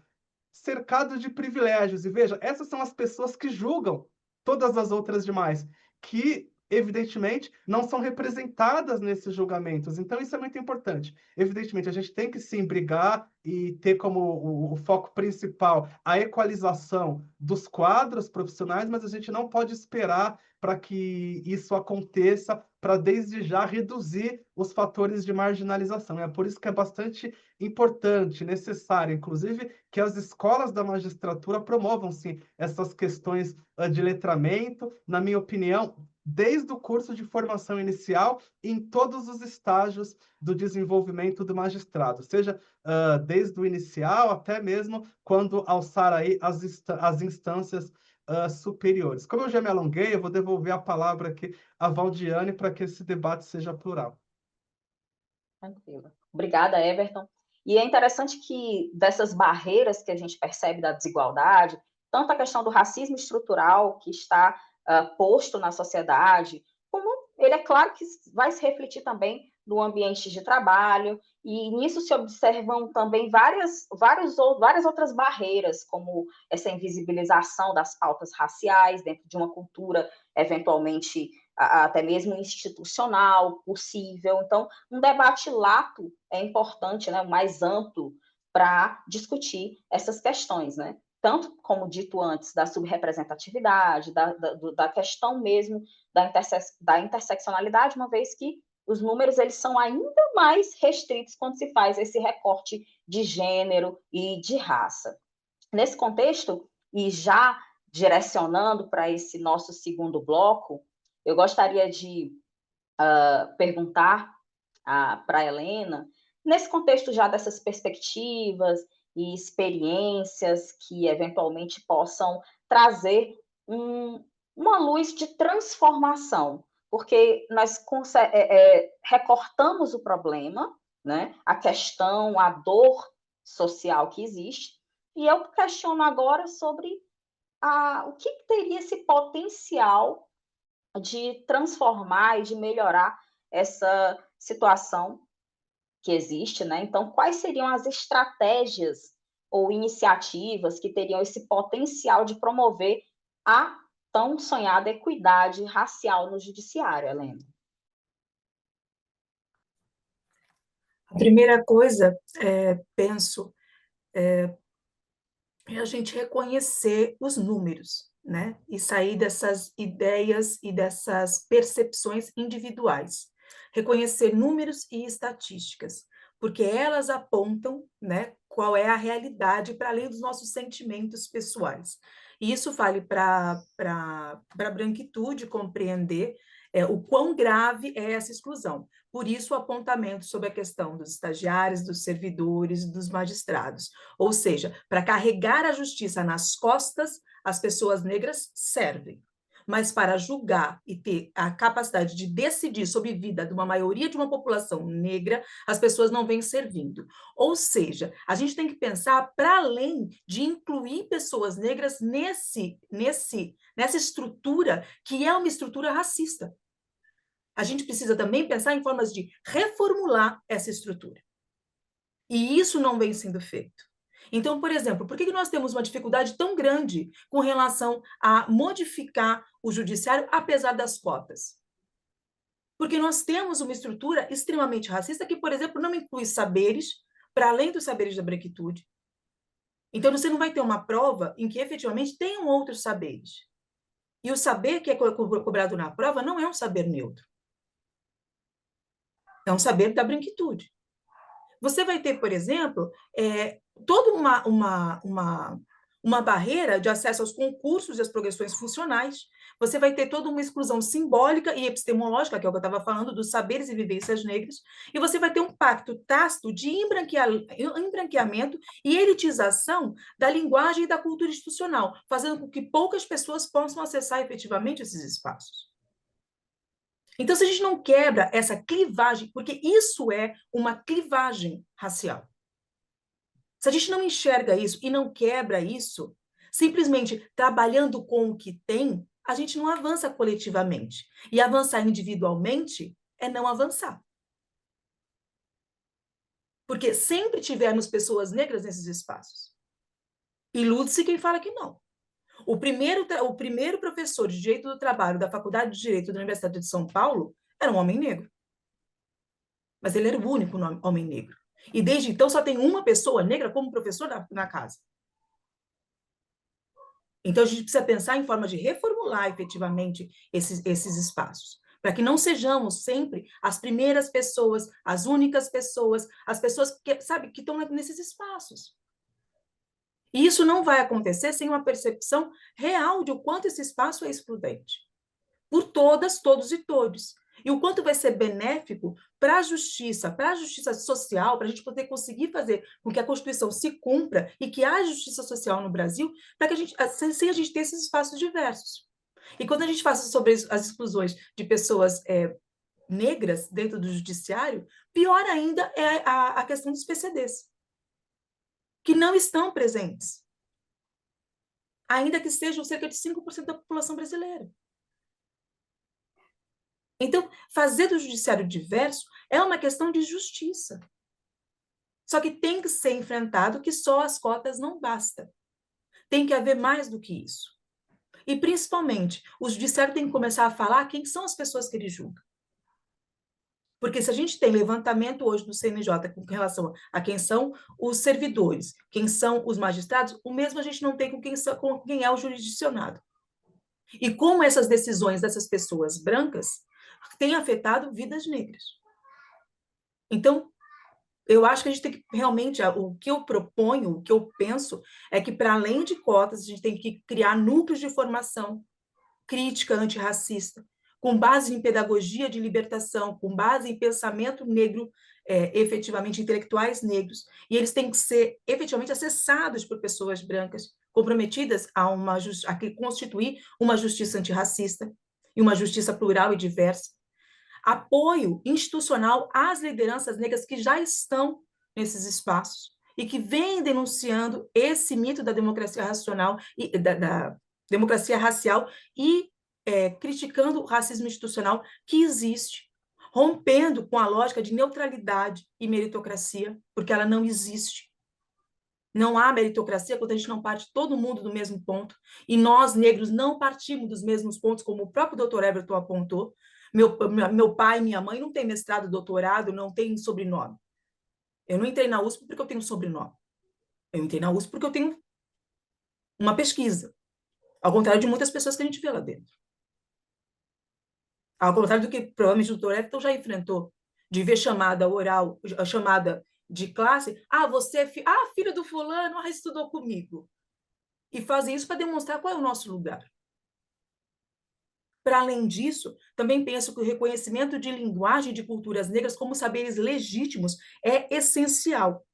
cercado de privilégios. E veja, essas são as pessoas que julgam todas as outras demais, que, evidentemente, não são representadas nesses julgamentos. Então, isso é muito importante. Evidentemente, a gente tem que sim brigar e ter como o foco principal a equalização dos quadros profissionais, mas a gente não pode esperar para que isso aconteça, para desde já reduzir os fatores de marginalização. É por isso que é bastante importante, necessário, inclusive, que as escolas da magistratura promovam, sim, essas questões de letramento, na minha opinião, desde o curso de formação inicial, em todos os estágios do desenvolvimento do magistrado, seja desde o inicial até mesmo quando alçar aí as instâncias superiores. Como eu já me alonguei, eu vou devolver a palavra aqui à Valdiane para que esse debate seja plural. Tranquilo. Obrigada, Everton. E é interessante que dessas barreiras que a gente percebe da desigualdade, tanto a questão do racismo estrutural que está posto na sociedade, como ele é claro que vai se refletir também no ambiente de trabalho E nisso se observam também várias outras barreiras, como essa invisibilização das pautas raciais dentro de uma cultura, eventualmente até mesmo institucional, possível. Então, um debate lato é importante, né, mais amplo, para discutir essas questões, né? Tanto, como dito antes, da subrepresentatividade, da questão mesmo da interseccionalidade, uma vez que os números eles são ainda mais restritos quando se faz esse recorte de gênero e de raça. Nesse contexto, e já direcionando para esse nosso segundo bloco, eu gostaria de perguntar para a Helena, nesse contexto já dessas perspectivas e experiências que eventualmente possam trazer uma luz de transformação, porque nós recortamos o problema, né, a questão, a dor social que existe, e eu questiono agora sobre o que teria esse potencial de transformar e de melhorar essa situação que existe, né? Então, quais seriam as estratégias ou iniciativas que teriam esse potencial de promover a tão sonhada equidade racial no judiciário, Helena? A primeira coisa, penso, é a gente reconhecer os números, né? E sair dessas ideias e dessas percepções individuais. Reconhecer números e estatísticas, porque elas apontam, né, qual é a realidade para além dos nossos sentimentos pessoais. E isso vale para a branquitude compreender o quão grave é essa exclusão. Por isso, o apontamento sobre a questão dos estagiários, dos servidores, dos magistrados. Ou seja, para carregar a justiça nas costas, as pessoas negras servem. Mas para julgar e ter a capacidade de decidir sobre a vida de uma maioria de uma população negra, as pessoas não vêm servindo. Ou seja, a gente tem que pensar para além de incluir pessoas negras nessa estrutura que é uma estrutura racista. A gente precisa também pensar em formas de reformular essa estrutura. E isso não vem sendo feito. Então, por exemplo, por que nós temos uma dificuldade tão grande com relação a modificar o judiciário, apesar das cotas? Porque nós temos uma estrutura extremamente racista que, por exemplo, não inclui saberes, para além dos saberes da branquitude. Então, você não vai ter uma prova em que efetivamente tenham outros saberes. E o saber que é cobrado na prova não é um saber neutro. É um saber da branquitude. Você vai ter, por exemplo, toda uma barreira de acesso aos concursos e às progressões funcionais. Você vai ter toda uma exclusão simbólica e epistemológica, que é o que eu estava falando, dos saberes e vivências negras, e você vai ter um pacto tácito de embranqueamento e elitização da linguagem e da cultura institucional, fazendo com que poucas pessoas possam acessar efetivamente esses espaços. Então, se a gente não quebra essa clivagem, porque isso é uma clivagem racial. Se a gente não enxerga isso e não quebra isso, simplesmente trabalhando com o que tem, a gente não avança coletivamente. E avançar individualmente é não avançar. Porque sempre tivemos pessoas negras nesses espaços. Ilude-se quem fala que não. O primeiro professor de Direito do Trabalho da Faculdade de Direito da Universidade de São Paulo era um homem negro. Mas ele era o único homem negro. E desde então só tem uma pessoa negra como professor na casa. Então a gente precisa pensar em forma de reformular efetivamente esses espaços, para que não sejamos sempre as primeiras pessoas, as únicas pessoas, as pessoas que estão nesses espaços. E isso não vai acontecer sem uma percepção real de o quanto esse espaço é excludente. Por todas, todos e todos. E o quanto vai ser benéfico para a justiça social, para a gente poder conseguir fazer com que a Constituição se cumpra e que haja justiça social no Brasil, para que sem a gente ter esses espaços diversos. E quando a gente fala sobre as exclusões de pessoas negras dentro do judiciário, pior ainda é a questão dos PCDs, que não estão presentes, ainda que sejam cerca de 5% da população brasileira. Então, fazer do judiciário diverso é uma questão de justiça. Só que tem que ser enfrentado que só as cotas não basta. Tem que haver mais do que isso. E, principalmente, o judiciário tem que começar a falar quem são as pessoas que ele julga. Porque se a gente tem levantamento hoje do CNJ com relação a quem são os servidores, quem são os magistrados, o mesmo a gente não tem com quem é o jurisdicionado. E como essas decisões dessas pessoas brancas têm afetado vidas negras. Então, eu acho que a gente tem que realmente, o que eu proponho, o que eu penso, é que, para além de cotas, a gente tem que criar núcleos de formação crítica antirracista, com base em pedagogia de libertação, com base em pensamento negro, efetivamente intelectuais negros, e eles têm que ser efetivamente acessados por pessoas brancas, comprometidas a constituir uma justiça antirracista e uma justiça plural e diversa. Apoio institucional às lideranças negras que já estão nesses espaços e que vêm denunciando esse mito da democracia racional e da democracia racial e criticando o racismo institucional que existe, rompendo com a lógica de neutralidade e meritocracia, porque ela não existe. Não há meritocracia quando a gente não parte todo mundo do mesmo ponto, e nós, negros, não partimos dos mesmos pontos, como o próprio doutor Everton apontou. Meu pai e minha mãe não têm mestrado, doutorado, não têm sobrenome. Eu não entrei na USP porque eu tenho sobrenome. Eu entrei na USP porque eu tenho uma pesquisa, ao contrário de muitas pessoas que a gente vê lá dentro. Ao contrário do que provavelmente o doutor Everton já enfrentou, de ver chamada oral, a chamada de classe, você é filho do fulano, estudou comigo. E fazem isso para demonstrar qual é o nosso lugar. Para além disso, também penso que o reconhecimento de linguagem de culturas negras como saberes legítimos é essencial.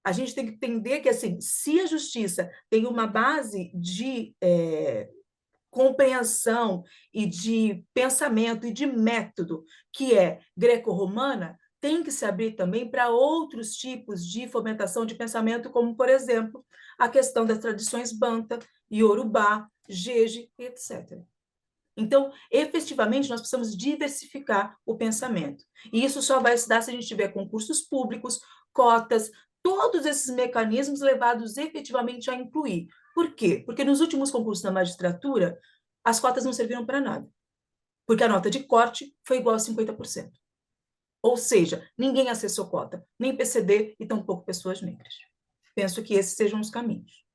A gente tem que entender que, assim, se a justiça tem uma base de compreensão e de pensamento e de método que é greco-romana, tem que se abrir também para outros tipos de fomentação de pensamento, como, por exemplo, a questão das tradições Banta, Yorubá, Jeje, etc. Então, efetivamente, nós precisamos diversificar o pensamento. E isso só vai se dar se a gente tiver concursos públicos, cotas, todos esses mecanismos levados efetivamente a incluir. Por quê? Porque nos últimos concursos da magistratura, as cotas não serviram para nada. Porque a nota de corte foi igual a 50%. Ou seja, ninguém acessou cota, nem PCD e tampouco pessoas negras. Penso que esses sejam os caminhos.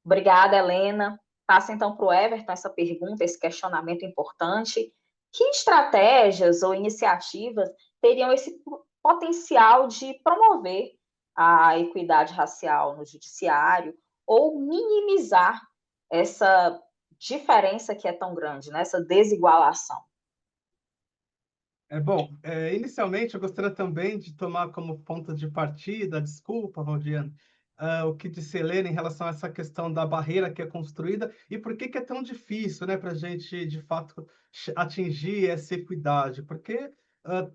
Obrigada, Helena. Passa então para o Everton essa pergunta, esse questionamento importante. Que estratégias ou iniciativas teriam esse potencial de promover a equidade racial no judiciário ou minimizar essa diferença que é tão grande, né? Essa desigualação? Bom, inicialmente eu gostaria também de tomar como ponto de partida, desculpa, Valdiane, o que disse Helena em relação a essa questão da barreira que é construída e por que é tão difícil, né, para a gente, de fato, atingir essa equidade. Porque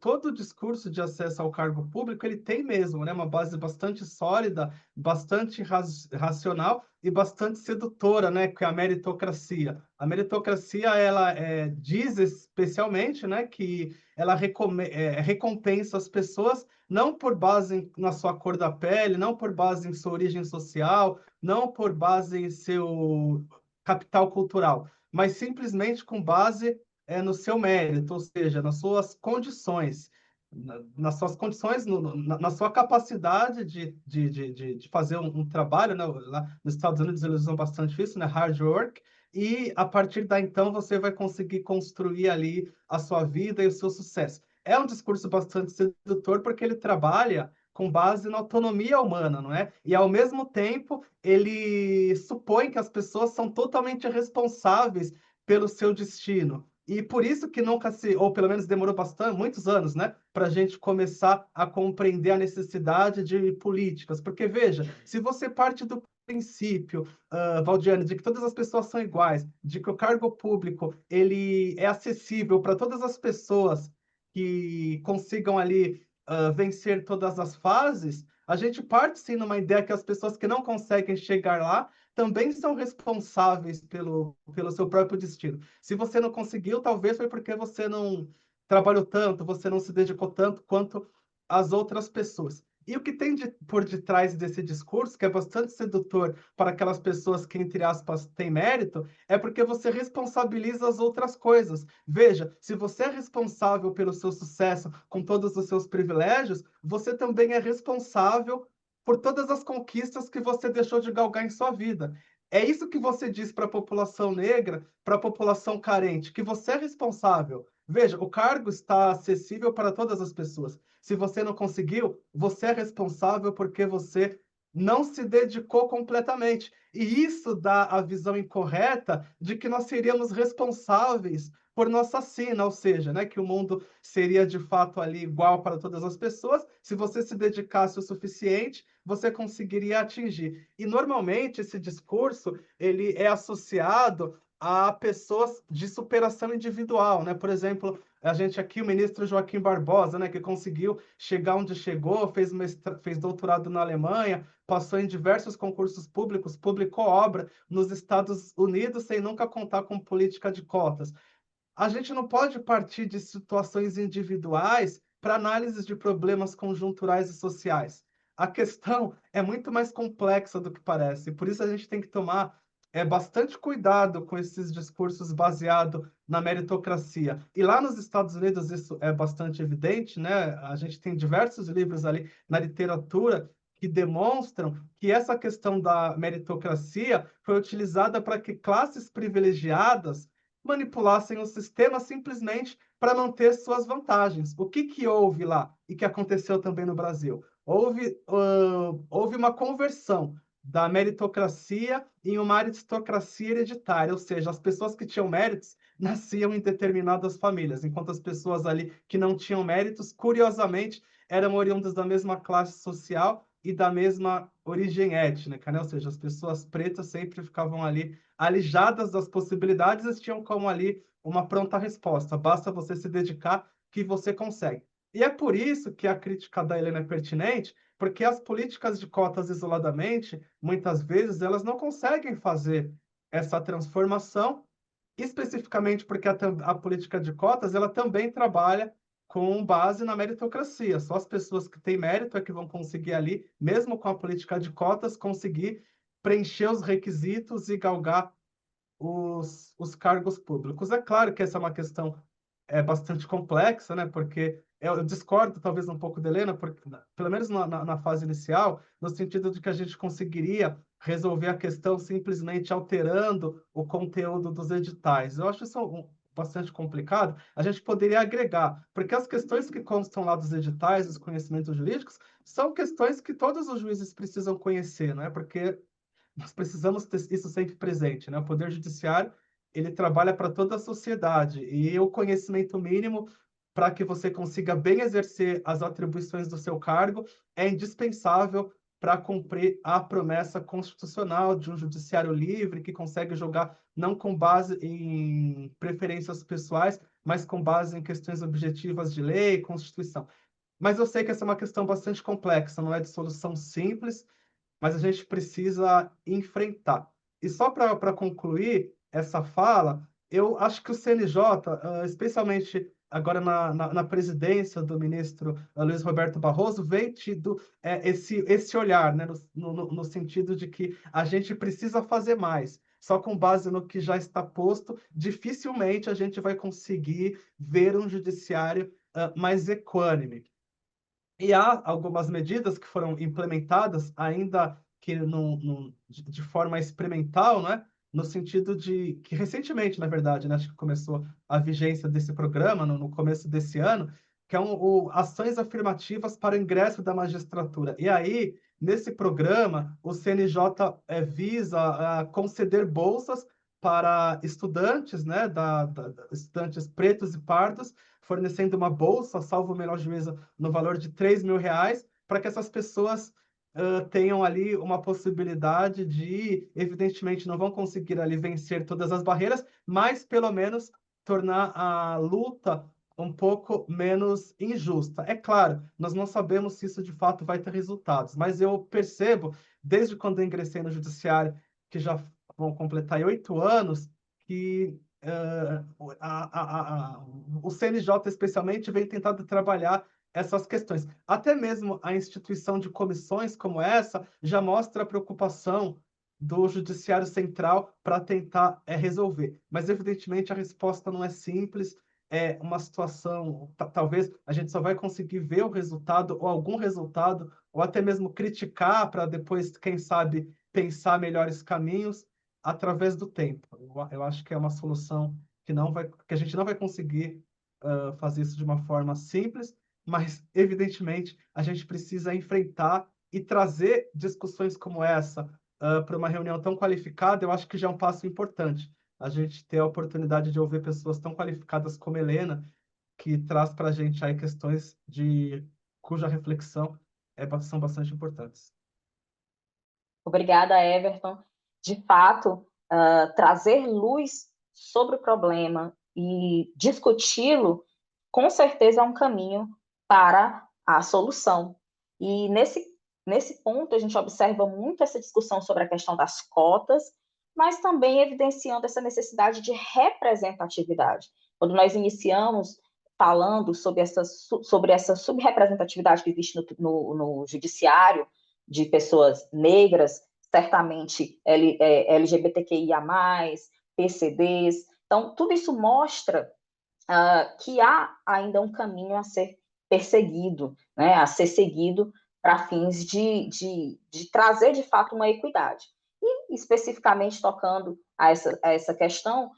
todo o discurso de acesso ao cargo público, ele tem mesmo, né, uma base bastante sólida, bastante racional e bastante sedutora, né, que é a meritocracia. A meritocracia, ela diz especialmente, né, que ela recompensa as pessoas não por base na sua cor da pele, não por base em sua origem social, não por base em seu capital cultural, mas simplesmente com base no seu mérito, ou seja, nas suas condições, nas suas condições, na sua capacidade de fazer um trabalho, né? Lá nos Estados Unidos eles usam bastante isso, né? Hard work, e a partir daí, então, você vai conseguir construir ali a sua vida e o seu sucesso. É um discurso bastante sedutor porque ele trabalha com base na autonomia humana, não é? E, ao mesmo tempo, ele supõe que as pessoas são totalmente responsáveis pelo seu destino. E por isso que nunca ou pelo menos demorou bastante, muitos anos, né, para a gente começar a compreender a necessidade de políticas. Porque, veja, se você parte do princípio, Valdiane, de que todas as pessoas são iguais, de que o cargo público ele é acessível para todas as pessoas que consigam ali vencer todas as fases, a gente parte sim numa ideia que as pessoas que não conseguem chegar lá também são responsáveis pelo seu próprio destino. Se você não conseguiu, talvez foi porque você não trabalhou tanto, você não se dedicou tanto quanto as outras pessoas. E o que tem por detrás desse discurso, que é bastante sedutor para aquelas pessoas que, entre aspas, têm mérito, é porque você responsabiliza as outras coisas. Veja, se você é responsável pelo seu sucesso com todos os seus privilégios, você também é responsável por todas as conquistas que você deixou de galgar em sua vida. É isso que você diz para a população negra, para a população carente, que você é responsável. Veja, o cargo está acessível para todas as pessoas. Se você não conseguiu, você é responsável porque você não se dedicou completamente. E isso dá a visão incorreta de que nós seríamos responsáveis por nossa sina, ou seja, né, que o mundo seria de fato ali igual para todas as pessoas. Se você se dedicasse o suficiente, você conseguiria atingir. E normalmente esse discurso ele é associado a pessoas de superação individual, né? Por exemplo, a gente aqui, o ministro Joaquim Barbosa, né, que conseguiu chegar onde chegou, fez doutorado na Alemanha, passou em diversos concursos públicos, publicou obra nos Estados Unidos sem nunca contar com política de cotas. A gente não pode partir de situações individuais para análises de problemas conjunturais e sociais. A questão é muito mais complexa do que parece, por isso a gente tem que tomar bastante cuidado com esses discursos baseados na meritocracia. E lá nos Estados Unidos isso é bastante evidente, né? A gente tem diversos livros ali na literatura que demonstram que essa questão da meritocracia foi utilizada para que classes privilegiadas manipulassem o sistema simplesmente para manter suas vantagens. O que houve lá e que aconteceu também no Brasil? Houve uma conversão da meritocracia em uma aristocracia hereditária, ou seja, as pessoas que tinham méritos nasciam em determinadas famílias, enquanto as pessoas ali que não tinham méritos, curiosamente, eram oriundas da mesma classe social e da mesma origem étnica, né? Ou seja, as pessoas pretas sempre ficavam ali alijadas das possibilidades e tinham como ali uma pronta resposta. Basta você se dedicar que você consegue. E é por isso que a crítica da Helena é pertinente, porque as políticas de cotas isoladamente, muitas vezes, elas não conseguem fazer essa transformação, especificamente porque a política de cotas ela também trabalha com base na meritocracia. Só as pessoas que têm mérito é que vão conseguir ali, mesmo com a política de cotas, conseguir preencher os requisitos e galgar os cargos públicos. É claro que essa é uma questão bastante complexa, né? Porque eu discordo talvez um pouco da Helena, porque, pelo menos na fase inicial, no sentido de que a gente conseguiria resolver a questão simplesmente alterando o conteúdo dos editais. Eu acho isso bastante complicado. A gente poderia agregar, porque as questões que constam lá dos editais, dos conhecimentos jurídicos, são questões que todos os juízes precisam conhecer, não é? Porque nós precisamos ter isso sempre presente, né? O Poder Judiciário, ele trabalha para toda a sociedade e o conhecimento mínimo para que você consiga bem exercer as atribuições do seu cargo é indispensável para cumprir a promessa constitucional de um judiciário livre que consegue julgar não com base em preferências pessoais, mas com base em questões objetivas de lei e Constituição. Mas eu sei que essa é uma questão bastante complexa, não é de solução simples, mas a gente precisa enfrentar. E só para concluir essa fala, eu acho que o CNJ, especialmente agora na presidência do ministro Luiz Roberto Barroso, vem tido esse olhar, né, no sentido de que a gente precisa fazer mais. Só com base no que já está posto, dificilmente a gente vai conseguir ver um judiciário mais equânime. E há algumas medidas que foram implementadas, ainda que de forma experimental, né? No sentido de que recentemente, na verdade, né? Acho que começou a vigência desse programa no começo desse ano, que é ações afirmativas para o ingresso da magistratura. E aí, nesse programa, o CNJ visa conceder bolsas para estudantes, né? Estudantes pretos e pardos, fornecendo uma bolsa, salvo o melhor juízo, no valor de R$ 3.000, para que essas pessoas tenham ali uma possibilidade de, evidentemente, não vão conseguir ali vencer todas as barreiras, mas pelo menos tornar a luta um pouco menos injusta. É claro, nós não sabemos se isso de fato vai ter resultados, mas eu percebo, desde quando eu ingressei no judiciário, que já vão completar 8 anos, que o CNJ, especialmente, vem tentando trabalhar essas questões. Até mesmo a instituição de comissões como essa já mostra a preocupação do Judiciário Central para tentar resolver. Mas, evidentemente, a resposta não é simples, é uma situação, talvez a gente só vai conseguir ver o resultado, ou algum resultado, ou até mesmo criticar para depois, quem sabe, pensar melhores caminhos através do tempo. Eu acho que é uma solução que a gente não vai conseguir fazer isso de uma forma simples, mas, evidentemente, a gente precisa enfrentar e trazer discussões como essa para uma reunião tão qualificada. Eu acho que já é um passo importante. A gente ter a oportunidade de ouvir pessoas tão qualificadas como Helena, que traz para a gente aí questões cuja reflexão são bastante importantes. Obrigada, Everton. De fato, trazer luz sobre o problema e discuti-lo, com certeza é um caminho para a solução. E nesse ponto, a gente observa muito essa discussão sobre a questão das cotas, mas também evidenciando essa necessidade de representatividade. Quando nós iniciamos falando sobre essa subrepresentatividade que existe no judiciário, de pessoas negras, certamente LGBTQIA+, PCDs. Então, tudo isso mostra que há ainda um caminho a ser perseguido, né, a ser seguido para fins de trazer, de fato, uma equidade. E, especificamente, tocando a essa questão,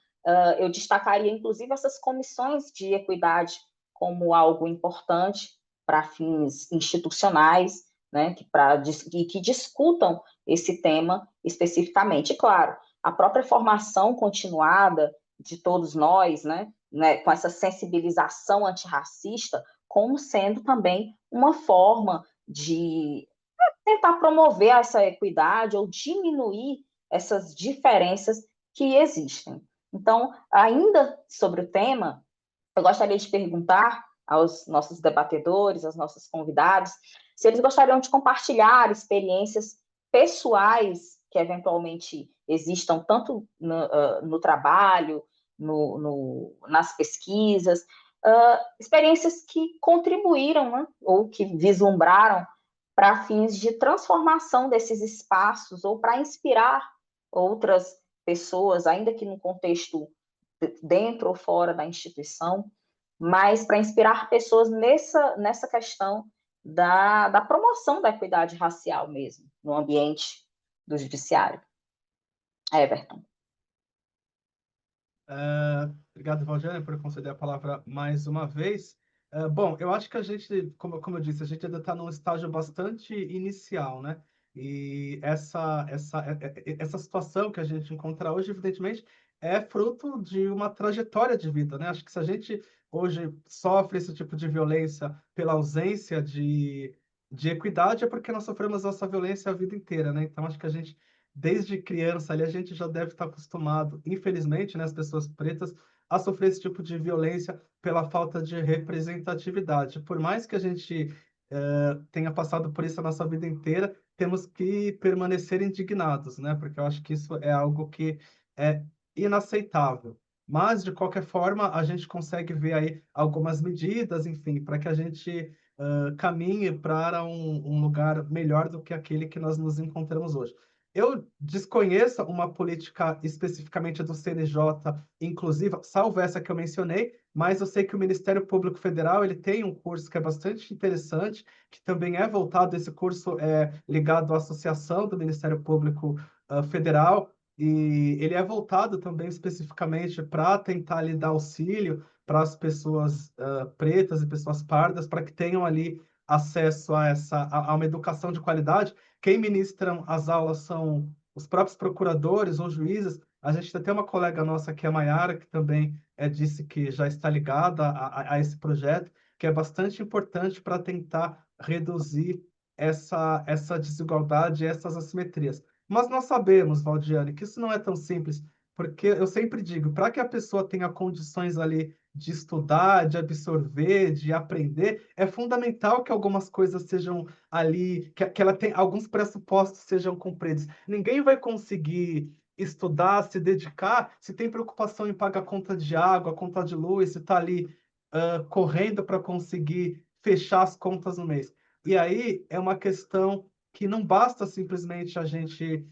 eu destacaria, inclusive, essas comissões de equidade como algo importante para fins institucionais, né, que discutam esse tema especificamente. E, claro, a própria formação continuada de todos nós, né, com essa sensibilização antirracista, como sendo também uma forma de tentar promover essa equidade ou diminuir essas diferenças que existem. Então, ainda sobre o tema, eu gostaria de perguntar aos nossos debatedores, aos nossos convidados, se eles gostariam de compartilhar experiências pessoais que eventualmente existam tanto no trabalho, nas pesquisas, experiências que contribuíram, né, ou que vislumbraram para fins de transformação desses espaços ou para inspirar outras pessoas, ainda que no contexto dentro ou fora da instituição, mas para inspirar pessoas nessa questão da promoção da equidade racial mesmo, no ambiente do judiciário. Everton. Obrigado, Valdiane, por conceder a palavra mais uma vez. Bom, eu acho que a gente, como eu disse, a gente ainda está num estágio bastante inicial, né? E essa situação que a gente encontra hoje, evidentemente, é fruto de uma trajetória de vida, né? Acho que se a gente hoje sofre esse tipo de violência pela ausência de equidade, é porque nós sofremos essa violência a vida inteira, né? Então, acho que a gente desde criança ali a gente já deve estar acostumado, infelizmente, né, as pessoas pretas, a sofrer esse tipo de violência pela falta de representatividade. Por mais que a gente tenha passado por isso a nossa vida inteira, temos que permanecer indignados, né? Porque eu acho que isso é algo que é inaceitável. Mas, de qualquer forma, a gente consegue ver aí algumas medidas, enfim, para que a gente caminhe para um lugar melhor do que aquele que nós nos encontramos hoje. Eu desconheço uma política especificamente do CNJ inclusiva, salvo essa que eu mencionei, mas eu sei que o Ministério Público Federal ele tem um curso que é bastante interessante, que também é voltado, esse curso é ligado à associação do Ministério Público Federal, e ele é voltado também especificamente para tentar lhe dar auxílio para as pessoas pretas e pessoas pardas, para que tenham ali acesso a uma educação de qualidade. Quem ministram as aulas são os próprios procuradores ou juízes. A gente tem até uma colega nossa, que é a Maiara, que também disse que já está ligada a esse projeto, que é bastante importante para tentar reduzir essa desigualdade, essas assimetrias. Mas nós sabemos, Valdiane, que isso não é tão simples, porque eu sempre digo, para que a pessoa tenha condições ali de estudar, de absorver, de aprender, é fundamental que algumas coisas sejam ali, que ela tem alguns pressupostos sejam cumpridos. Ninguém vai conseguir estudar, se dedicar, se tem preocupação em pagar conta de água, conta de luz, se está ali correndo para conseguir fechar as contas no mês. E aí é uma questão que não basta simplesmente a gente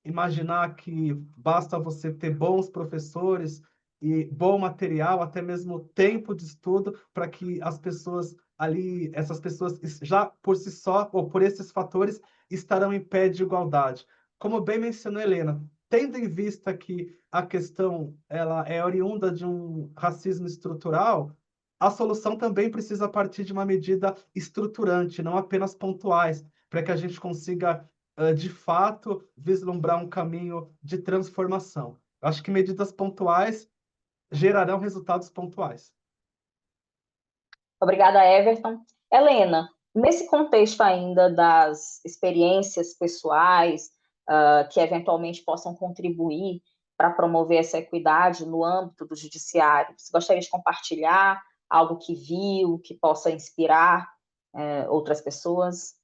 imaginar que basta você ter bons professores e bom material, até mesmo tempo de estudo, para que as pessoas ali, essas pessoas já por si só, ou por esses fatores, estarão em pé de igualdade. Como bem mencionou Helena, tendo em vista que a questão ela é oriunda de um racismo estrutural, a solução também precisa partir de uma medida estruturante, não apenas pontuais, para que a gente consiga de fato, vislumbrar um caminho de transformação. Acho que medidas pontuais gerarão resultados pontuais. Obrigada, Everton. Helena, nesse contexto ainda das experiências pessoais que eventualmente possam contribuir para promover essa equidade no âmbito do judiciário, você gostaria de compartilhar algo que viu, que possa inspirar outras pessoas?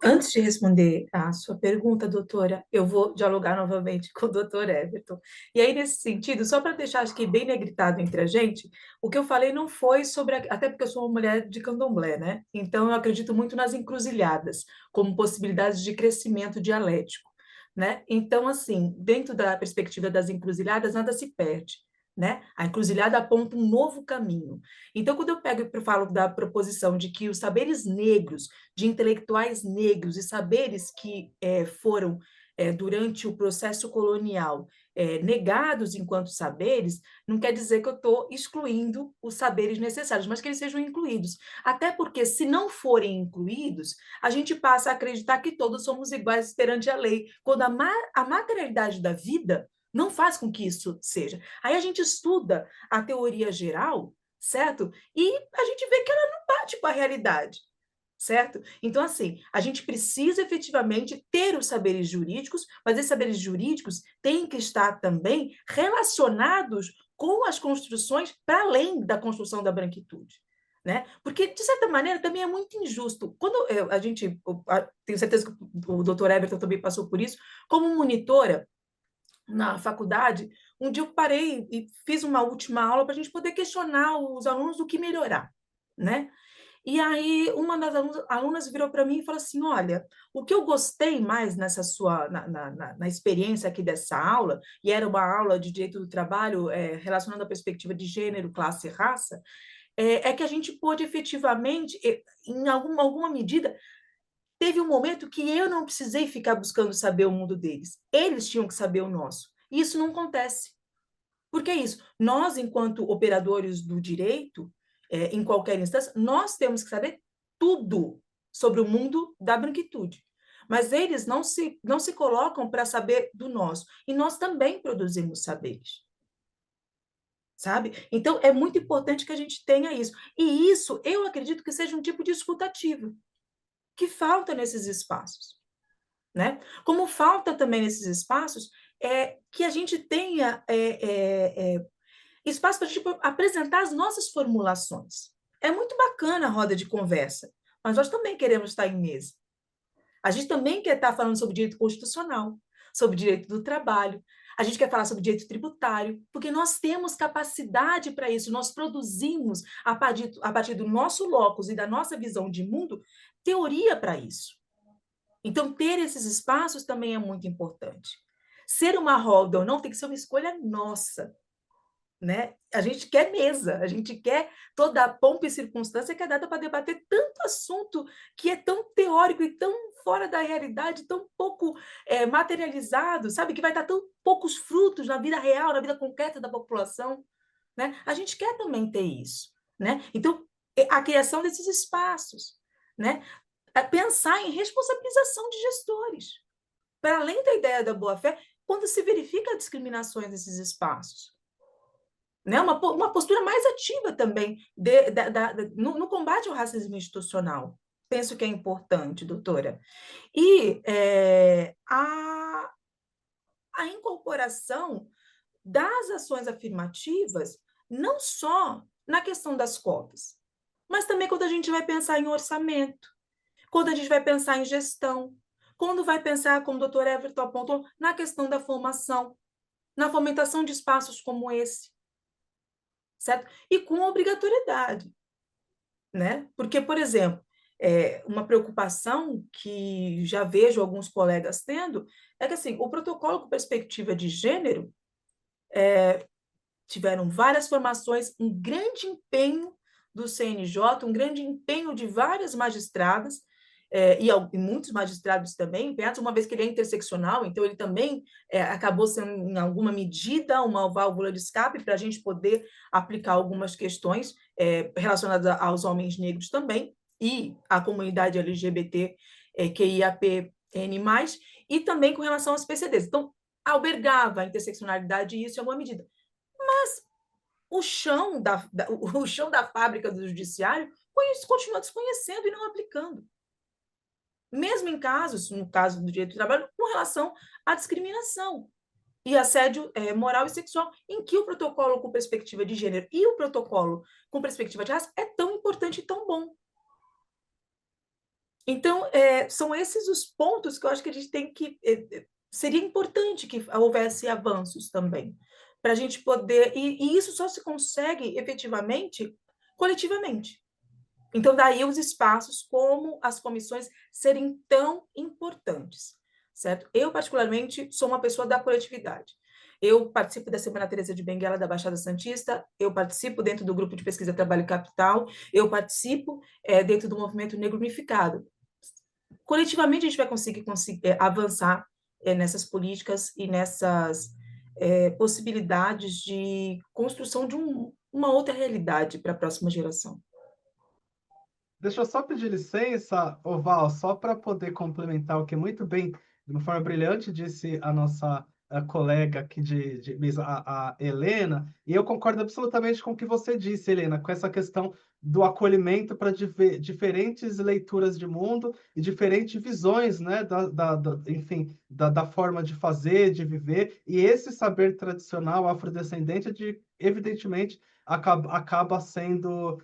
Antes de responder a sua pergunta, doutora, eu vou dialogar novamente com o doutor Everton. E aí, nesse sentido, só para deixar acho que bem negritado entre a gente, o que eu falei não foi sobre, até porque eu sou uma mulher de candomblé, né? Então, eu acredito muito nas encruzilhadas, como possibilidades de crescimento dialético, né? Então, assim, dentro da perspectiva das encruzilhadas, nada se perde. Né? A encruzilhada aponta um novo caminho. Então, quando eu pego e falo da proposição de que os saberes negros, de intelectuais negros e saberes que foram, durante o processo colonial, negados enquanto saberes, não quer dizer que eu estou excluindo os saberes necessários, mas que eles sejam incluídos. Até porque, se não forem incluídos, a gente passa a acreditar que todos somos iguais perante a lei, quando a materialidade da vida não faz com que isso seja. Aí a gente estuda a teoria geral, certo? E a gente vê que ela não bate com a realidade, certo? Então, assim, a gente precisa efetivamente ter os saberes jurídicos, mas esses saberes jurídicos têm que estar também relacionados com as construções para além da construção da branquitude. Né? Porque, de certa maneira, também é muito injusto. Quando a gente, tenho certeza que o doutor Everton também passou por isso, como monitora, na faculdade, um dia eu parei e fiz uma última aula para a gente poder questionar os alunos do que melhorar, né? E aí uma das alunas virou para mim e falou assim, olha, o que eu gostei mais nessa sua na experiência aqui dessa aula, e era uma aula de direito do trabalho relacionando a perspectiva de gênero, classe e raça, é que a gente pôde efetivamente, em alguma medida, teve um momento que eu não precisei ficar buscando saber o mundo deles. Eles tinham que saber o nosso. E isso não acontece. Por que isso? Nós, enquanto operadores do direito, em qualquer instância, nós temos que saber tudo sobre o mundo da branquitude. Mas eles não se colocam para saber do nosso. E nós também produzimos saberes. Sabe? Então, é muito importante que a gente tenha isso. E isso, eu acredito que seja um tipo de escutativa que falta nesses espaços, né? Como falta também nesses espaços que a gente tenha espaço para tipo, apresentar as nossas formulações. É muito bacana a roda de conversa, mas nós também queremos estar em mesa. A gente também quer estar falando sobre direito constitucional, sobre direito do trabalho, a gente quer falar sobre direito tributário, porque nós temos capacidade para isso, nós produzimos, a partir do nosso locus e da nossa visão de mundo, teoria para isso. Então, ter esses espaços também é muito importante. Ser uma roda ou não tem que ser uma escolha nossa. Né? A gente quer mesa, a gente quer toda a pompa e circunstância que é dada para debater tanto assunto que é tão teórico e tão fora da realidade, tão pouco materializado, sabe? Que vai dar tão poucos frutos na vida real, na vida concreta da população. Né? A gente quer também ter isso. Né? Então, a criação desses espaços, né? Pensar em responsabilização de gestores, para além da ideia da boa-fé, quando se verifica discriminações nesses espaços. Né? Uma postura mais ativa também no combate ao racismo institucional. Penso que é importante, doutora. E a incorporação das ações afirmativas, não só na questão das cotas, mas também quando a gente vai pensar em orçamento, quando a gente vai pensar em gestão, quando vai pensar, como o doutor Everton apontou, na questão da formação, na fomentação de espaços como esse. certo? E com obrigatoriedade, né? Porque, por exemplo, uma preocupação que já vejo alguns colegas tendo é que, assim, o protocolo com perspectiva de gênero tiveram várias formações, um grande empenho do CNJ, um grande empenho de várias magistradas, e muitos magistrados também empenhados, uma vez que ele é interseccional, então ele também acabou sendo, em alguma medida, uma válvula de escape para a gente poder aplicar algumas questões relacionadas aos homens negros também, e à comunidade LGBT, QIAPN+, e também com relação aos PCDs. Então, albergava a interseccionalidade e isso em alguma medida. Mas o chão o chão da fábrica do judiciário continua desconhecendo e não aplicando. Mesmo em casos, no caso do direito do trabalho, com relação à discriminação e assédio moral e sexual, em que o protocolo com perspectiva de gênero e o protocolo com perspectiva de raça é tão importante e tão bom. Então, são esses os pontos que eu acho que a gente tem que... seria importante que houvesse avanços também, para a gente poder... E isso só se consegue, efetivamente, coletivamente. Então, daí os espaços como as comissões serem tão importantes, certo? Eu, particularmente, sou uma pessoa da coletividade. Eu participo da Semana Teresa de Benguela da Baixada Santista, eu participo dentro do Grupo de Pesquisa Trabalho e Capital, eu participo dentro do Movimento Negro Unificado. Coletivamente, a gente vai conseguir avançar nessas políticas e nessas possibilidades de construção de uma outra realidade para a próxima geração. Deixa eu só pedir licença, Val, só para poder complementar o que muito bem, de uma forma brilhante, disse a nossa colega aqui de mesa, a Helena, e eu concordo absolutamente com o que você disse, Helena, com essa questão do acolhimento para diferentes leituras de mundo e diferentes visões, né, enfim, da forma de fazer, de viver, e esse saber tradicional afrodescendente, evidentemente, acaba sendo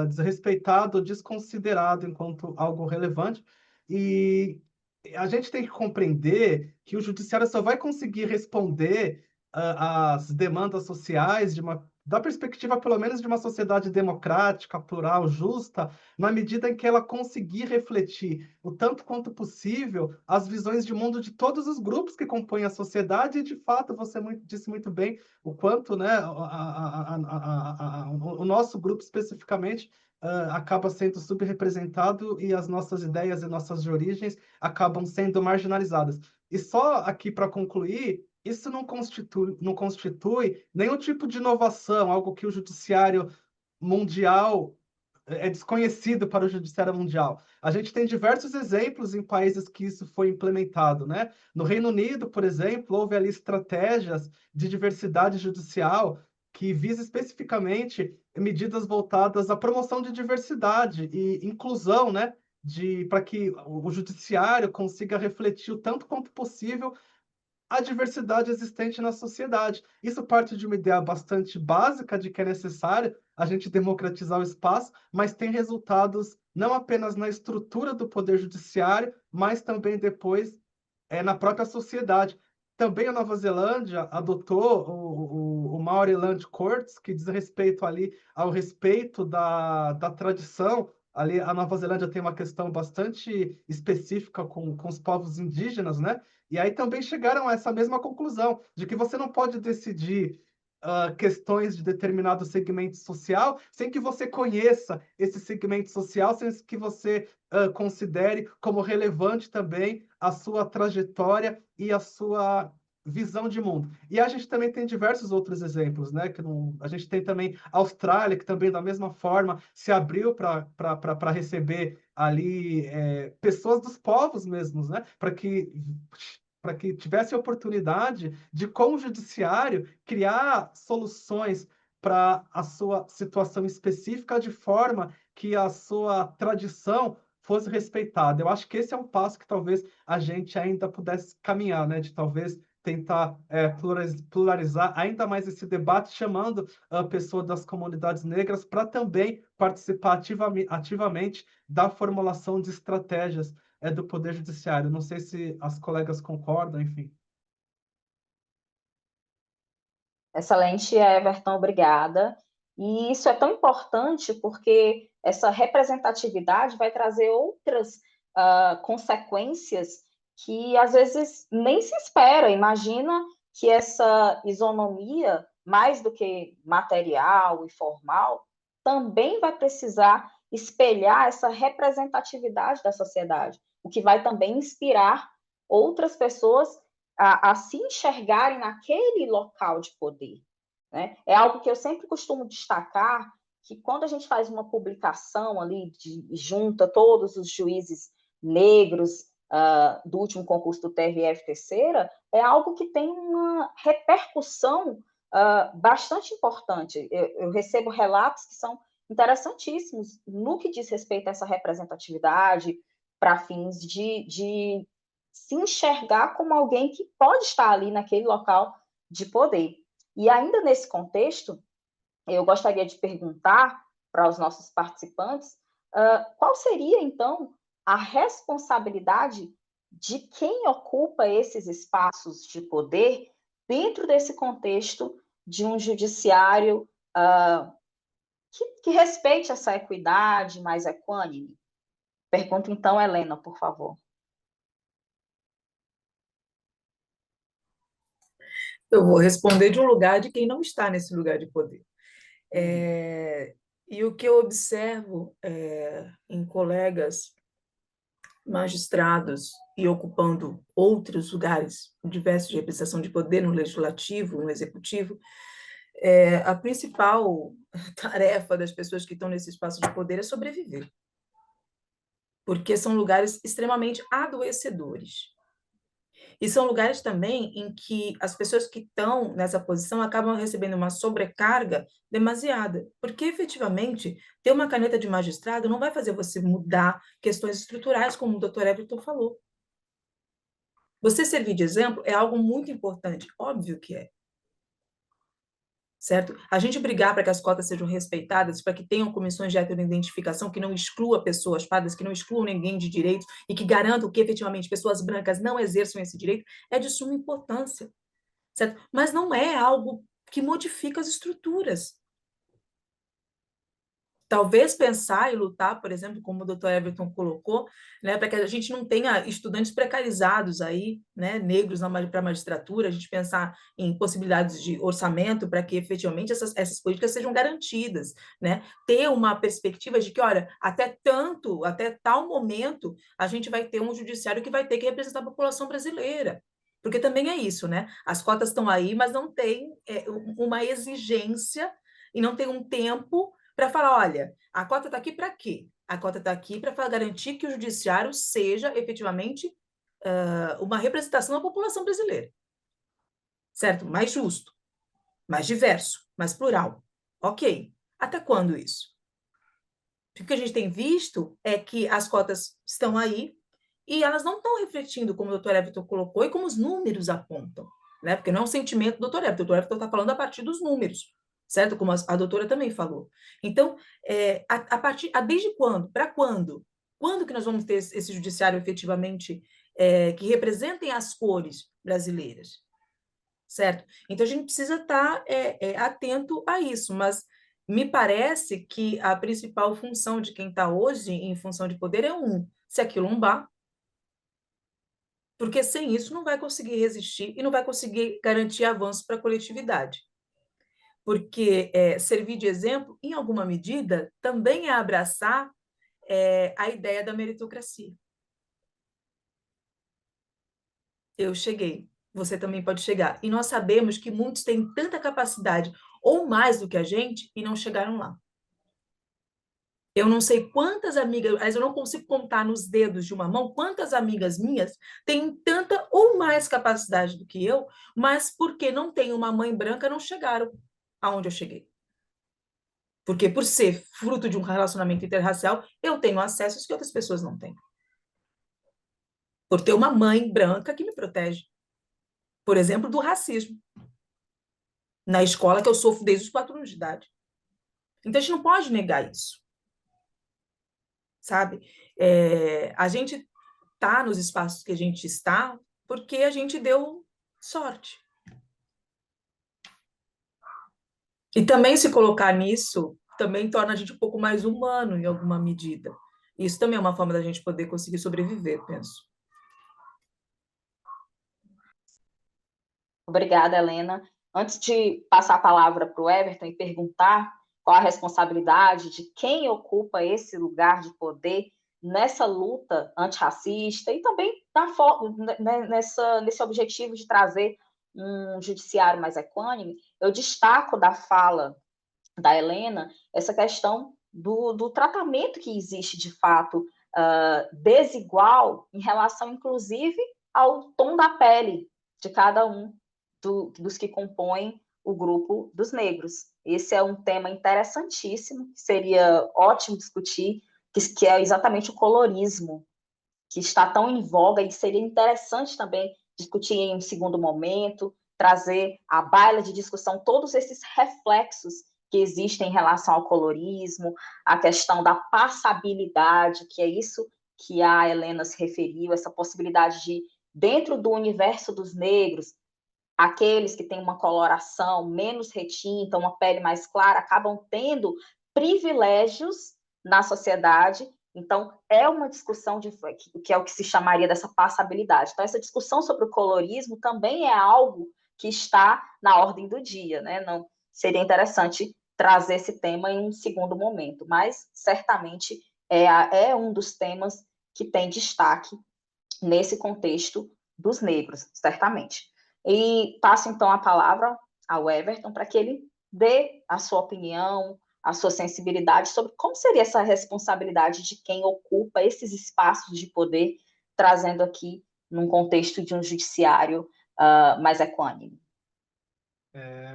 desrespeitado, desconsiderado enquanto algo relevante. E a gente tem que compreender que o judiciário só vai conseguir responder às demandas sociais da perspectiva, pelo menos, de uma sociedade democrática, plural, justa, na medida em que ela conseguir refletir o tanto quanto possível as visões de mundo de todos os grupos que compõem a sociedade, e, de fato, você disse muito bem o quanto, né, o nosso grupo, especificamente, acaba sendo subrepresentado e as nossas ideias e nossas origens acabam sendo marginalizadas. E só aqui para concluir, isso não constitui nenhum tipo de inovação, algo que o judiciário mundial é desconhecido para o judiciário mundial. A gente tem diversos exemplos em países que isso foi implementado, né? No Reino Unido, por exemplo, houve ali estratégias de diversidade judicial que visa especificamente medidas voltadas à promoção de diversidade e inclusão, né? Para que o judiciário consiga refletir o tanto quanto possível a diversidade existente na sociedade. Isso parte de uma ideia bastante básica de que é necessário a gente democratizar o espaço, mas tem resultados não apenas na estrutura do poder judiciário, mas também depois na própria sociedade. Também a Nova Zelândia adotou o Maoriland Courts, que diz respeito ali ao respeito da tradição. Ali a Nova Zelândia tem uma questão bastante específica com os povos indígenas, né? E aí também chegaram a essa mesma conclusão, de que você não pode decidir questões de determinado segmento social sem que você conheça esse segmento social, sem que você considere como relevante também a sua trajetória e a sua visão de mundo. E a gente também tem diversos outros exemplos, né? A gente tem também a Austrália, que também, da mesma forma, se abriu para receber ali pessoas dos povos mesmos, né? Para que tivesse a oportunidade de, com o judiciário, criar soluções para a sua situação específica de forma que a sua tradição fosse respeitada. Eu acho que esse é um passo que talvez a gente ainda pudesse caminhar, né? De talvez tentar pluralizar ainda mais esse debate, chamando a pessoa das comunidades negras para também participar ativamente da formulação de estratégias do Poder Judiciário. Não sei se as colegas concordam, enfim. Excelente, Everton, obrigada. E isso é tão importante porque essa representatividade vai trazer outras consequências que, às vezes, nem se espera. Imagina que essa isonomia, mais do que material e formal, também vai precisar espelhar essa representatividade da sociedade, o que vai também inspirar outras pessoas a se enxergarem naquele local de poder. Né? É algo que eu sempre costumo destacar, que quando a gente faz uma publicação ali, junta todos os juízes negros do último concurso do TRF Terceira, é algo que tem uma repercussão bastante importante. Eu recebo relatos que são interessantíssimos no que diz respeito a essa representatividade, para fins de se enxergar como alguém que pode estar ali naquele local de poder. E ainda nesse contexto, eu gostaria de perguntar para os nossos participantes qual seria, então, a responsabilidade de quem ocupa esses espaços de poder dentro desse contexto de um judiciário que respeite essa equidade mais equânime? Pergunta, então, Helena, por favor. Eu vou responder de um lugar de quem não está nesse lugar de poder. E o que eu observo em colegas magistrados e ocupando outros lugares diversos de representação de poder no legislativo, no executivo, a principal tarefa das pessoas que estão nesse espaço de poder é sobreviver, porque são lugares extremamente adoecedores. E são lugares também em que as pessoas que estão nessa posição acabam recebendo uma sobrecarga demasiada, porque efetivamente ter uma caneta de magistrado não vai fazer você mudar questões estruturais, como o doutor Everton falou. Você servir de exemplo é algo muito importante, óbvio que é. Certo? A gente brigar para que as cotas sejam respeitadas, para que tenham comissões de heteroidentificação que não exclua pessoas pardas, que não excluam ninguém de direitos e que garantam que efetivamente pessoas brancas não exerçam esse direito, é de suma importância, certo? Mas não é algo que modifica as estruturas. Talvez pensar e lutar, por exemplo, como o doutor Everton colocou, né, para que a gente não tenha estudantes precarizados aí, né, negros para a magistratura, a gente pensar em possibilidades de orçamento para que efetivamente essas políticas sejam garantidas, né, ter uma perspectiva de que, olha, até tal momento, a gente vai ter um judiciário que vai ter que representar a população brasileira. Porque também é isso, né? As cotas estão aí, mas não tem uma exigência e não tem um tempo para falar, olha, a cota está aqui para quê? A cota está aqui para garantir que o judiciário seja efetivamente uma representação da população brasileira. Certo? Mais justo, mais diverso, mais plural. Ok. Até quando isso? O que a gente tem visto é que as cotas estão aí e elas não estão refletindo, como o doutor Everton colocou, e como os números apontam. Né? Porque não é um sentimento do doutor Everton. O doutor Everton está falando a partir dos números. Certo? Como a doutora também falou. Então, desde quando? Para quando? Quando que nós vamos ter esse judiciário efetivamente que representem as cores brasileiras? Certo? Então, a gente precisa estar atento a isso, mas me parece que a principal função de quem está hoje em função de poder é se aquilombar, porque sem isso não vai conseguir resistir e não vai conseguir garantir avanço para a coletividade. Porque servir de exemplo, em alguma medida, também é abraçar a ideia da meritocracia. Eu cheguei, você também pode chegar. E nós sabemos que muitos têm tanta capacidade, ou mais do que a gente, e não chegaram lá. Eu não sei quantas amigas, mas eu não consigo contar nos dedos de uma mão quantas amigas minhas têm tanta ou mais capacidade do que eu, mas porque não têm uma mãe branca, não chegaram aonde eu cheguei. Porque, por ser fruto de um relacionamento interracial, eu tenho acessos que outras pessoas não têm. Por ter uma mãe branca que me protege. Por exemplo, do racismo. Na escola que eu sofro desde os 4 anos de idade. Então, a gente não pode negar isso. Sabe? A gente está nos espaços que a gente está porque a gente deu sorte. E também se colocar nisso, também torna a gente um pouco mais humano em alguma medida. Isso também é uma forma da gente poder conseguir sobreviver, penso. Obrigada, Helena. Antes de passar a palavra para o Everton e perguntar qual a responsabilidade de quem ocupa esse lugar de poder nessa luta antirracista e também nesse objetivo de trazer um judiciário mais equânime, eu destaco da fala da Helena essa questão do tratamento que existe, de fato, desigual em relação, inclusive, ao tom da pele de cada um dos que compõem o grupo dos negros. Esse é um tema interessantíssimo, que seria ótimo discutir, que é exatamente o colorismo, que está tão em voga, e seria interessante também discutir em um segundo momento, trazer à baila de discussão todos esses reflexos que existem em relação ao colorismo, a questão da passabilidade, que é isso que a Helena se referiu, essa possibilidade de, dentro do universo dos negros, aqueles que têm uma coloração menos retinta, uma pele mais clara, acabam tendo privilégios na sociedade. Então, é uma discussão que é o que se chamaria dessa passabilidade. Então, essa discussão sobre o colorismo também é algo que está na ordem do dia, né? Não seria interessante trazer esse tema em um segundo momento, mas certamente é um dos temas que tem destaque nesse contexto dos negros, certamente. E passo, então, a palavra ao Everton para que ele dê a sua opinião, a sua sensibilidade sobre como seria essa responsabilidade de quem ocupa esses espaços de poder, trazendo aqui num contexto de um judiciário mais equânime.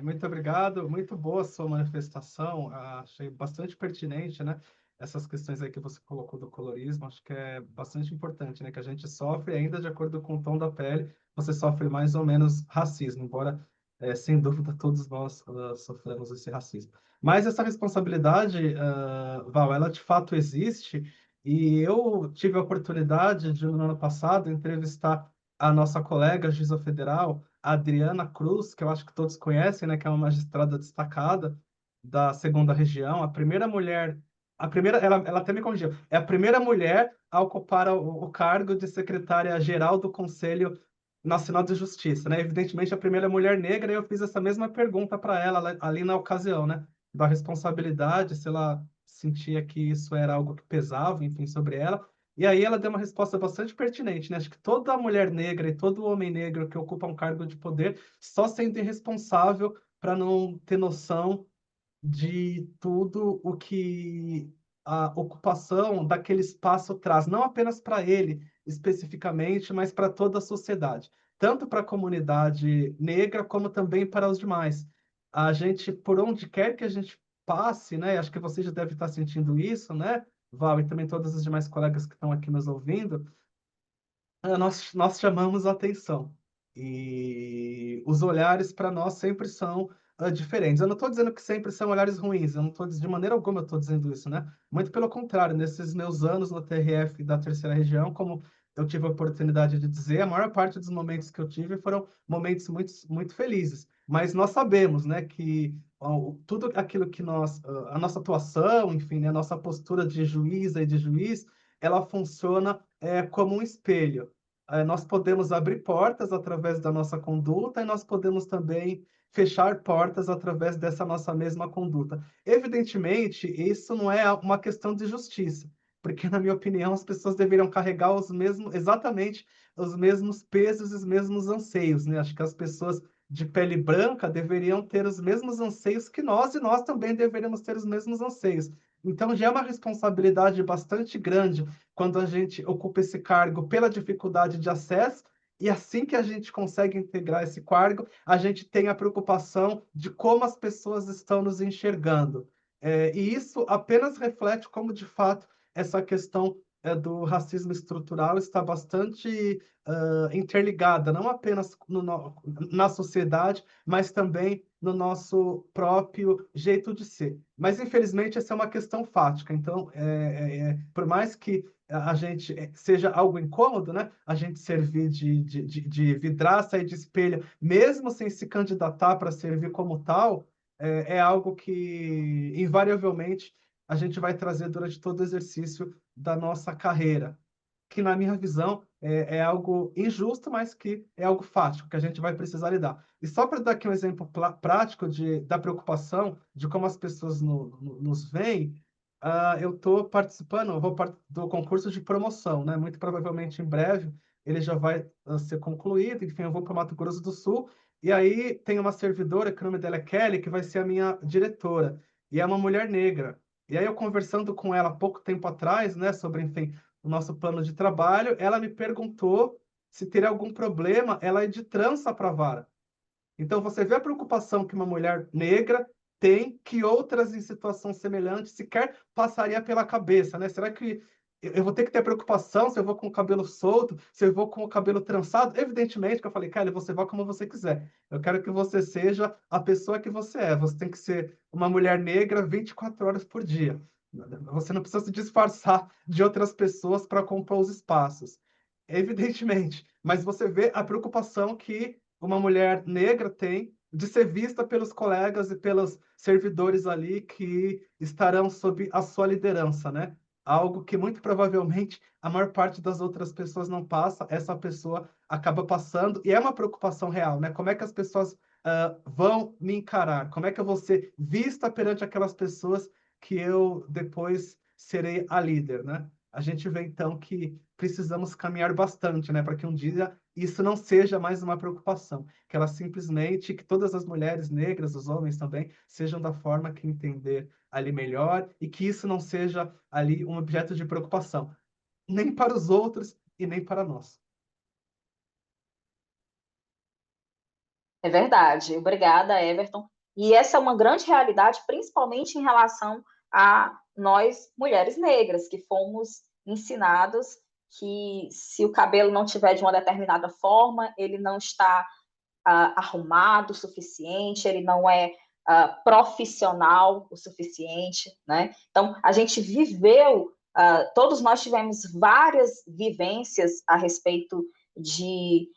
Muito obrigado, muito boa a sua manifestação, achei bastante pertinente, né? Essas questões aí que você colocou do colorismo, acho que é bastante importante, né? Que a gente sofre, ainda de acordo com o tom da pele, você sofre mais ou menos racismo, embora, sem dúvida, todos nós sofremos esse racismo. Mas essa responsabilidade, Val, ela de fato existe, e eu tive a oportunidade de, no ano passado, entrevistar a nossa colega, juíza federal, a Adriana Cruz, que eu acho que todos conhecem, né, que é uma magistrada destacada da segunda região, a primeira mulher, ela até me corrigiu, é a primeira mulher a ocupar o cargo de secretária-geral do Conselho Nacional de Justiça, né? Evidentemente, a primeira mulher negra, e eu fiz essa mesma pergunta para ela ali na ocasião, né? Da responsabilidade, se ela sentia que isso era algo que pesava, enfim, sobre ela. E aí ela deu uma resposta bastante pertinente, né? Acho que toda mulher negra e todo homem negro que ocupa um cargo de poder só sente responsável para não ter noção de tudo o que a ocupação daquele espaço traz, não apenas para ele especificamente, mas para toda a sociedade, tanto para a comunidade negra como também para os demais. A gente, por onde quer que a gente passe, né? Acho que você já deve estar sentindo isso, né, Val, e também todos os demais colegas que estão aqui nos ouvindo, nós chamamos a atenção. E os olhares para nós sempre são diferentes. Eu não estou dizendo que sempre são olhares ruins, eu não estou de maneira alguma eu estou dizendo isso, né? Muito pelo contrário, nesses meus anos no TRF da Terceira Região, como eu tive a oportunidade de dizer, a maior parte dos momentos que eu tive foram momentos muito, muito felizes. Mas nós sabemos, né, que tudo aquilo que a nossa atuação, enfim, né, a nossa postura de juíza e de juiz, ela funciona como um espelho. Nós podemos abrir portas através da nossa conduta e nós podemos também fechar portas através dessa nossa mesma conduta. Evidentemente, isso não é uma questão de justiça, porque, na minha opinião, as pessoas deveriam carregar exatamente os mesmos pesos e os mesmos anseios, né? Acho que as pessoas de pele branca deveriam ter os mesmos anseios que nós, e nós também deveríamos ter os mesmos anseios. Então, já é uma responsabilidade bastante grande quando a gente ocupa esse cargo pela dificuldade de acesso, e assim que a gente consegue integrar esse cargo, a gente tem a preocupação de como as pessoas estão nos enxergando. E isso apenas reflete como, de fato, essa questão do racismo estrutural está bastante interligada, não apenas na sociedade, mas também no nosso próprio jeito de ser. Mas, infelizmente, essa é uma questão fática. Então, por mais que a gente seja algo incômodo, né? A gente servir de vidraça e de espelho, mesmo sem se candidatar para servir como tal, é algo que, invariavelmente, a gente vai trazer durante todo o exercício da nossa carreira, que, na minha visão, é algo injusto, mas que é algo fático, que a gente vai precisar lidar. E só para dar aqui um exemplo prático da preocupação, de como as pessoas nos veem, eu estou participando, do concurso de promoção, né? Muito provavelmente em breve ele já vai ser concluído, enfim, eu vou para o Mato Grosso do Sul, e aí tem uma servidora, que o nome dela é Kelly, que vai ser a minha diretora, e é uma mulher negra. E aí eu conversando com ela há pouco tempo atrás, né, sobre, enfim, o nosso plano de trabalho, ela me perguntou se teria algum problema ela ir de trança para a vara. Então, você vê a preocupação que uma mulher negra tem, que outras em situação semelhante sequer passaria pela cabeça, né? Será que eu vou ter que ter preocupação se eu vou com o cabelo solto, se eu vou com o cabelo trançado? Evidentemente que eu falei, Kelly, você vai como você quiser. Eu quero que você seja a pessoa que você é. Você tem que ser uma mulher negra 24 horas por dia. Você não precisa se disfarçar de outras pessoas para compor os espaços. Evidentemente. Mas você vê a preocupação que uma mulher negra tem de ser vista pelos colegas e pelos servidores ali que estarão sob a sua liderança, né? Algo que muito provavelmente a maior parte das outras pessoas não passa, essa pessoa acaba passando, e é uma preocupação real, né? Como é que as pessoas vão me encarar? Como é que eu vou ser vista perante aquelas pessoas que eu depois serei a líder, né? A gente vê então que precisamos caminhar bastante, né, para que um dia isso não seja mais uma preocupação, que ela simplesmente, que todas as mulheres negras, os homens também, sejam da forma que entender ali melhor, e que isso não seja ali um objeto de preocupação, nem para os outros e nem para nós. É verdade. Obrigada, Everton. E essa é uma grande realidade, principalmente em relação a nós, mulheres negras, que fomos ensinados que se o cabelo não tiver de uma determinada forma, ele não está arrumado o suficiente, ele não é profissional o suficiente, né? Então, a gente viveu, todos nós tivemos várias vivências a respeito de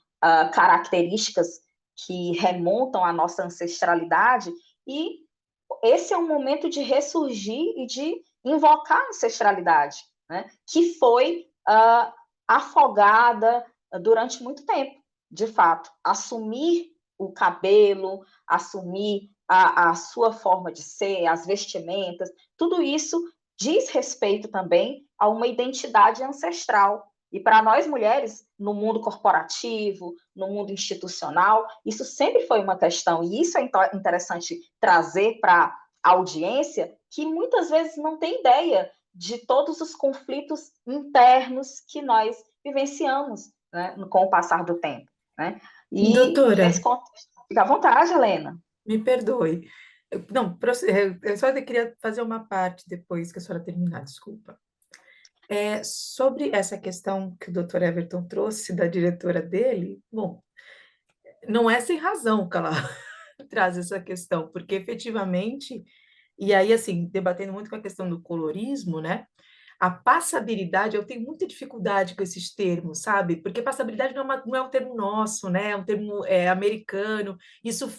características que remontam à nossa ancestralidade, e esse é um momento de ressurgir e de invocar a ancestralidade, né? Que foi afogada durante muito tempo, de fato. Assumir o cabelo, assumir a sua forma de ser, as vestimentas, tudo isso diz respeito também a uma identidade ancestral. E para nós mulheres, no mundo corporativo, no mundo institucional, isso sempre foi uma questão. E isso é interessante trazer para a audiência, que muitas vezes não tem ideia de todos os conflitos internos que nós vivenciamos, né, com o passar do tempo, né? E Doutora, nesse contexto, fica à vontade, Helena. me perdoe. Não, eu só queria fazer uma parte depois que a senhora terminar, desculpa. Sobre essa questão que o doutor Everton trouxe da diretora dele, bom, não é sem razão que ela traz essa questão, porque efetivamente, e aí assim, debatendo muito com a questão do colorismo, né? A passabilidade, eu tenho muita dificuldade com esses termos, sabe? Porque passabilidade não é um termo nosso, né? É um termo americano. Isso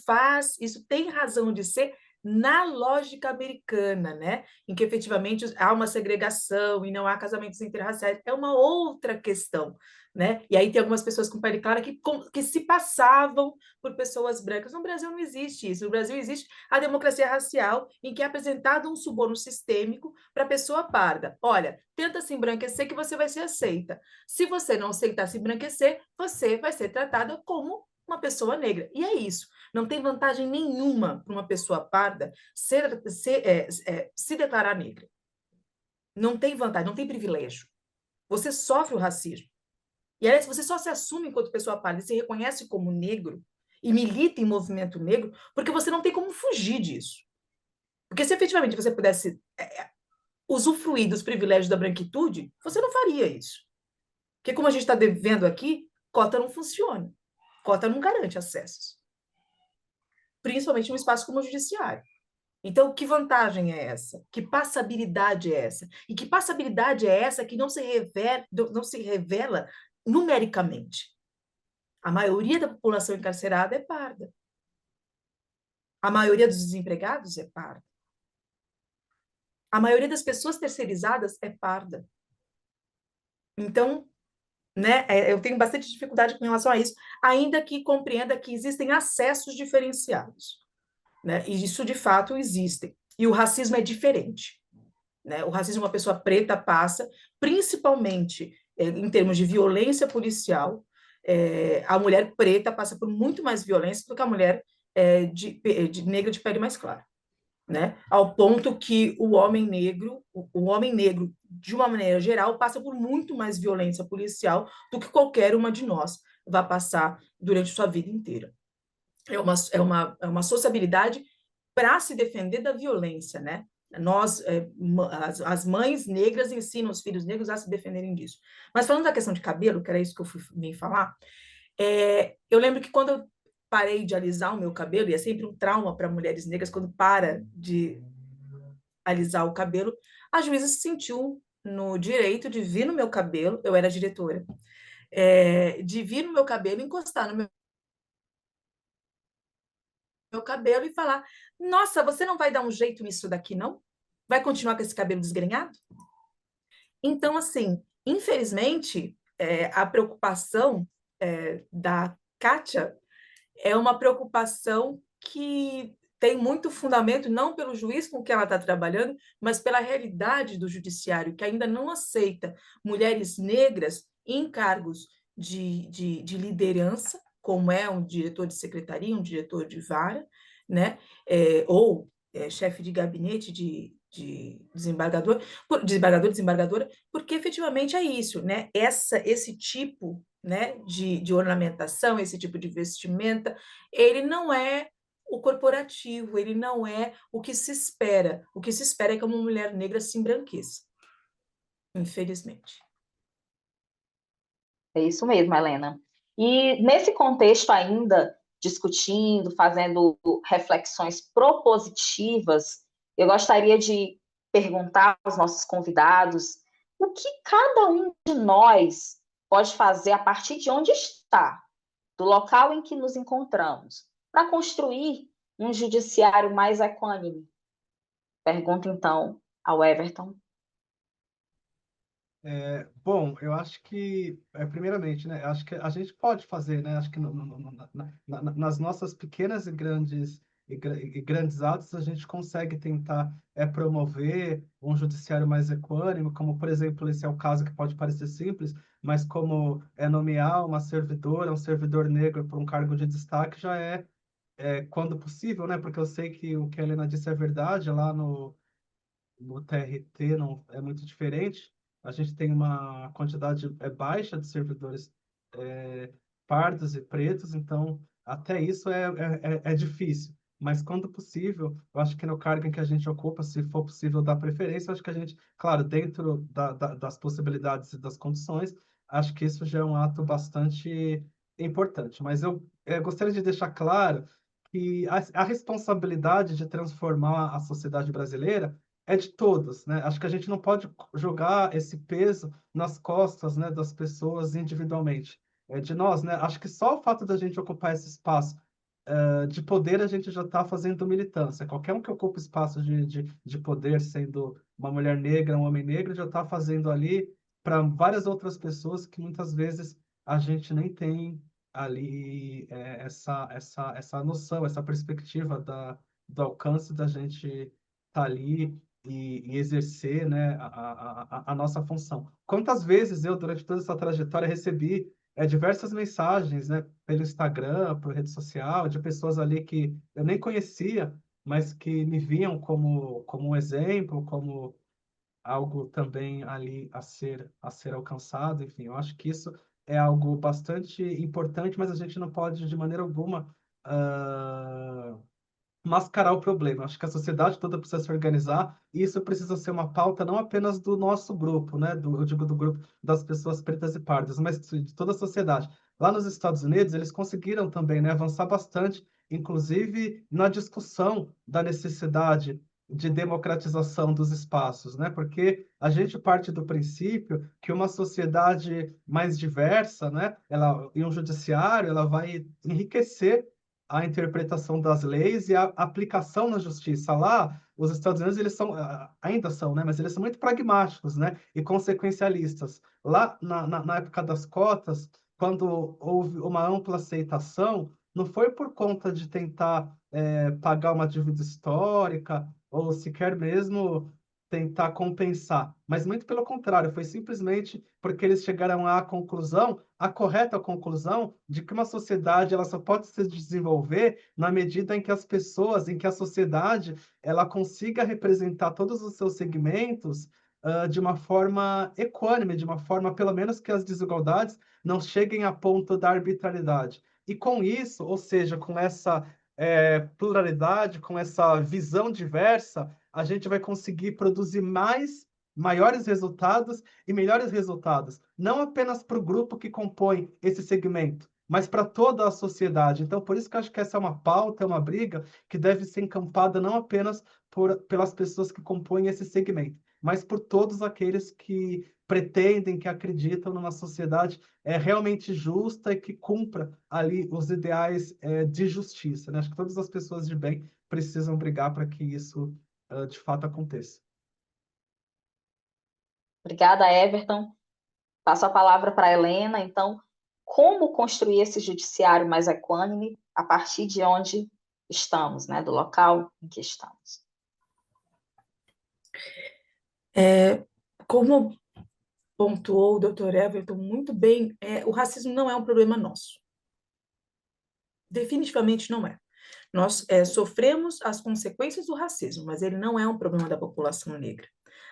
tem razão de ser na lógica americana, né? Em que efetivamente há uma segregação e não há casamentos interraciais. É uma outra questão, né? E aí tem algumas pessoas com pele clara que se passavam por pessoas brancas. No Brasil não existe isso. No Brasil existe a democracia racial, em que é apresentado um suborno sistêmico para a pessoa parda. Olha, tenta se embranquecer que você vai ser aceita. Se você não aceitar se embranquecer, você vai ser tratada como uma pessoa negra. E é isso. Não tem vantagem nenhuma para uma pessoa parda se declarar negra. Não tem vantagem, não tem privilégio. Você sofre o racismo. E aí, se você só se assume enquanto pessoa pálida e se reconhece como negro e milita em movimento negro, porque você não tem como fugir disso. Porque se efetivamente você pudesse usufruir dos privilégios da branquitude, você não faria isso. Porque como a gente está vendo aqui, cota não funciona. Cota não garante acessos. Principalmente num espaço como o judiciário. Então, que vantagem é essa? Que passabilidade é essa? E que passabilidade é essa que não se revela numericamente? A maioria da população encarcerada é parda. A maioria dos desempregados é parda. A maioria das pessoas terceirizadas é parda. Então, né, eu tenho bastante dificuldade com relação a isso, ainda que compreenda que existem acessos diferenciados, né? E isso, de fato, existe. E o racismo é diferente, né? O racismo uma pessoa preta passa, principalmente em termos de violência policial, a mulher preta passa por muito mais violência do que a mulher de negra de pele mais clara, né? Ao ponto que o homem negro, de uma maneira geral, passa por muito mais violência policial do que qualquer uma de nós vai passar durante sua vida inteira. É uma sociabilidade para se defender da violência, né? Nós, as mães negras ensinam os filhos negros a se defenderem disso. Mas falando da questão de cabelo, que era isso que eu fui bem falar, eu lembro que quando eu parei de alisar o meu cabelo, e é sempre um trauma para mulheres negras quando para de alisar o cabelo, a juíza se sentiu no direito de vir no meu cabelo, eu era diretora, de vir no meu cabelo, encostar no meu cabelo e falar: nossa, você não vai dar um jeito nisso daqui, não? Vai continuar com esse cabelo desgrenhado? Então, assim, infelizmente, a preocupação da Kátia é uma preocupação que tem muito fundamento, não pelo juiz com que ela está trabalhando, mas pela realidade do judiciário, que ainda não aceita mulheres negras em cargos de liderança, como é um diretor de secretaria, um diretor de vara, né? Ou chefe de gabinete de desembargador, desembargadora, porque efetivamente é isso, né? Esse tipo, né, de ornamentação, esse tipo de vestimenta, ele não é o corporativo, ele não é o que se espera. O que se espera é que uma mulher negra se embranqueça, infelizmente. É isso mesmo, Helena. E nesse contexto ainda, discutindo, fazendo reflexões propositivas, eu gostaria de perguntar aos nossos convidados o que cada um de nós pode fazer a partir de onde está, do local em que nos encontramos, para construir um judiciário mais equânime. Pergunto, então, ao Everton. Bom, eu acho que, primeiramente, né, acho que a gente pode fazer, né, acho que nas nossas pequenas e grandes atos a gente consegue tentar promover um judiciário mais equânime, como, por exemplo, esse é o caso que pode parecer simples, mas como nomear uma servidora, um servidor negro para um cargo de destaque já quando possível, né, porque eu sei que o que a Helena disse é verdade, lá no TRT não é muito diferente. A gente tem uma quantidade baixa de servidores pardos e pretos, então até isso é difícil. Mas quando possível, eu acho que no cargo em que a gente ocupa, se for possível dar preferência, eu acho que a gente, claro, dentro das possibilidades e das condições, acho que isso já é um ato bastante importante. Mas eu gostaria de deixar claro que a responsabilidade de transformar a sociedade brasileira é de todos, né? Acho que a gente não pode jogar esse peso nas costas, né, das pessoas individualmente. É de nós, né? Acho que só o fato da gente ocupar esse espaço de poder, a gente já está fazendo militância. Qualquer um que ocupa espaço de poder, sendo uma mulher negra, um homem negro, já está fazendo ali para várias outras pessoas que muitas vezes a gente nem tem ali essa noção, essa perspectiva do alcance da gente estar ali e exercer, né, a nossa função. Quantas vezes eu, durante toda essa trajetória, recebi diversas mensagens, né, pelo Instagram, por rede social, de pessoas ali que eu nem conhecia, mas que me viam como um exemplo, como algo também ali a ser alcançado. Enfim, eu acho que isso é algo bastante importante, mas a gente não pode, de maneira alguma, mascarar o problema. Acho que a sociedade toda precisa se organizar e isso precisa ser uma pauta não apenas do nosso grupo, né? Eu digo do grupo das pessoas pretas e pardas, mas de toda a sociedade. Lá nos Estados Unidos, eles conseguiram também, né, avançar bastante, inclusive na discussão da necessidade de democratização dos espaços, né? Porque a gente parte do princípio que uma sociedade mais diversa, né, ela, e um judiciário, ela vai enriquecer a interpretação das leis e a aplicação na justiça. Lá, os Estados Unidos, eles são, ainda são, né? Mas eles são muito pragmáticos, né? E consequencialistas. Lá, na época das cotas, quando houve uma ampla aceitação, não foi por conta de tentar pagar uma dívida histórica ou sequer mesmo tentar compensar, mas muito pelo contrário, foi simplesmente porque eles chegaram à conclusão, à correta conclusão, de que uma sociedade ela só pode se desenvolver na medida em que as pessoas, em que a sociedade, ela consiga representar todos os seus segmentos de uma forma equânime, de uma forma, pelo menos, que as desigualdades não cheguem a ponto da arbitrariedade. E com isso, ou seja, com essa pluralidade, com essa visão diversa, a gente vai conseguir produzir maiores resultados e melhores resultados, não apenas para o grupo que compõe esse segmento, mas para toda a sociedade. Então, por isso que eu acho que essa é uma pauta, é uma briga que deve ser encampada não apenas pelas pessoas que compõem esse segmento, mas por todos aqueles que pretendem, que acreditam numa sociedade realmente justa e que cumpra ali os ideais de justiça, né? Acho que todas as pessoas de bem precisam brigar para que isso de fato aconteça. Obrigada, Everton. Passo a palavra para a Helena. Então, como construir esse judiciário mais equânime a partir de onde estamos, né? Do local em que estamos. Como pontuou o doutor Everton muito bem, o racismo não é um problema nosso. Definitivamente não é. Nós sofremos as consequências do racismo, mas ele não é um problema da população negra.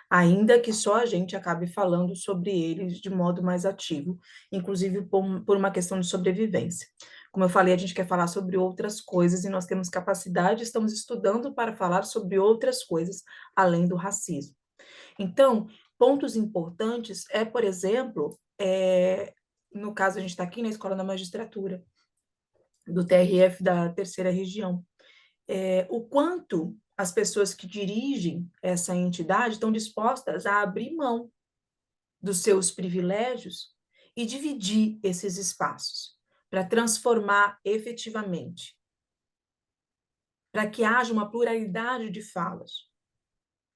Ainda que só a gente acabe falando sobre eles de modo mais ativo, inclusive por uma questão de sobrevivência. Como eu falei, a gente quer falar sobre outras coisas e nós temos capacidade, estamos estudando para falar sobre outras coisas além do racismo. Então, pontos importantes por exemplo, no caso a gente está aqui na Escola da Magistratura, do TRF da Terceira Região, o quanto as pessoas que dirigem essa entidade estão dispostas a abrir mão dos seus privilégios e dividir esses espaços para transformar efetivamente, para que haja uma pluralidade de falas,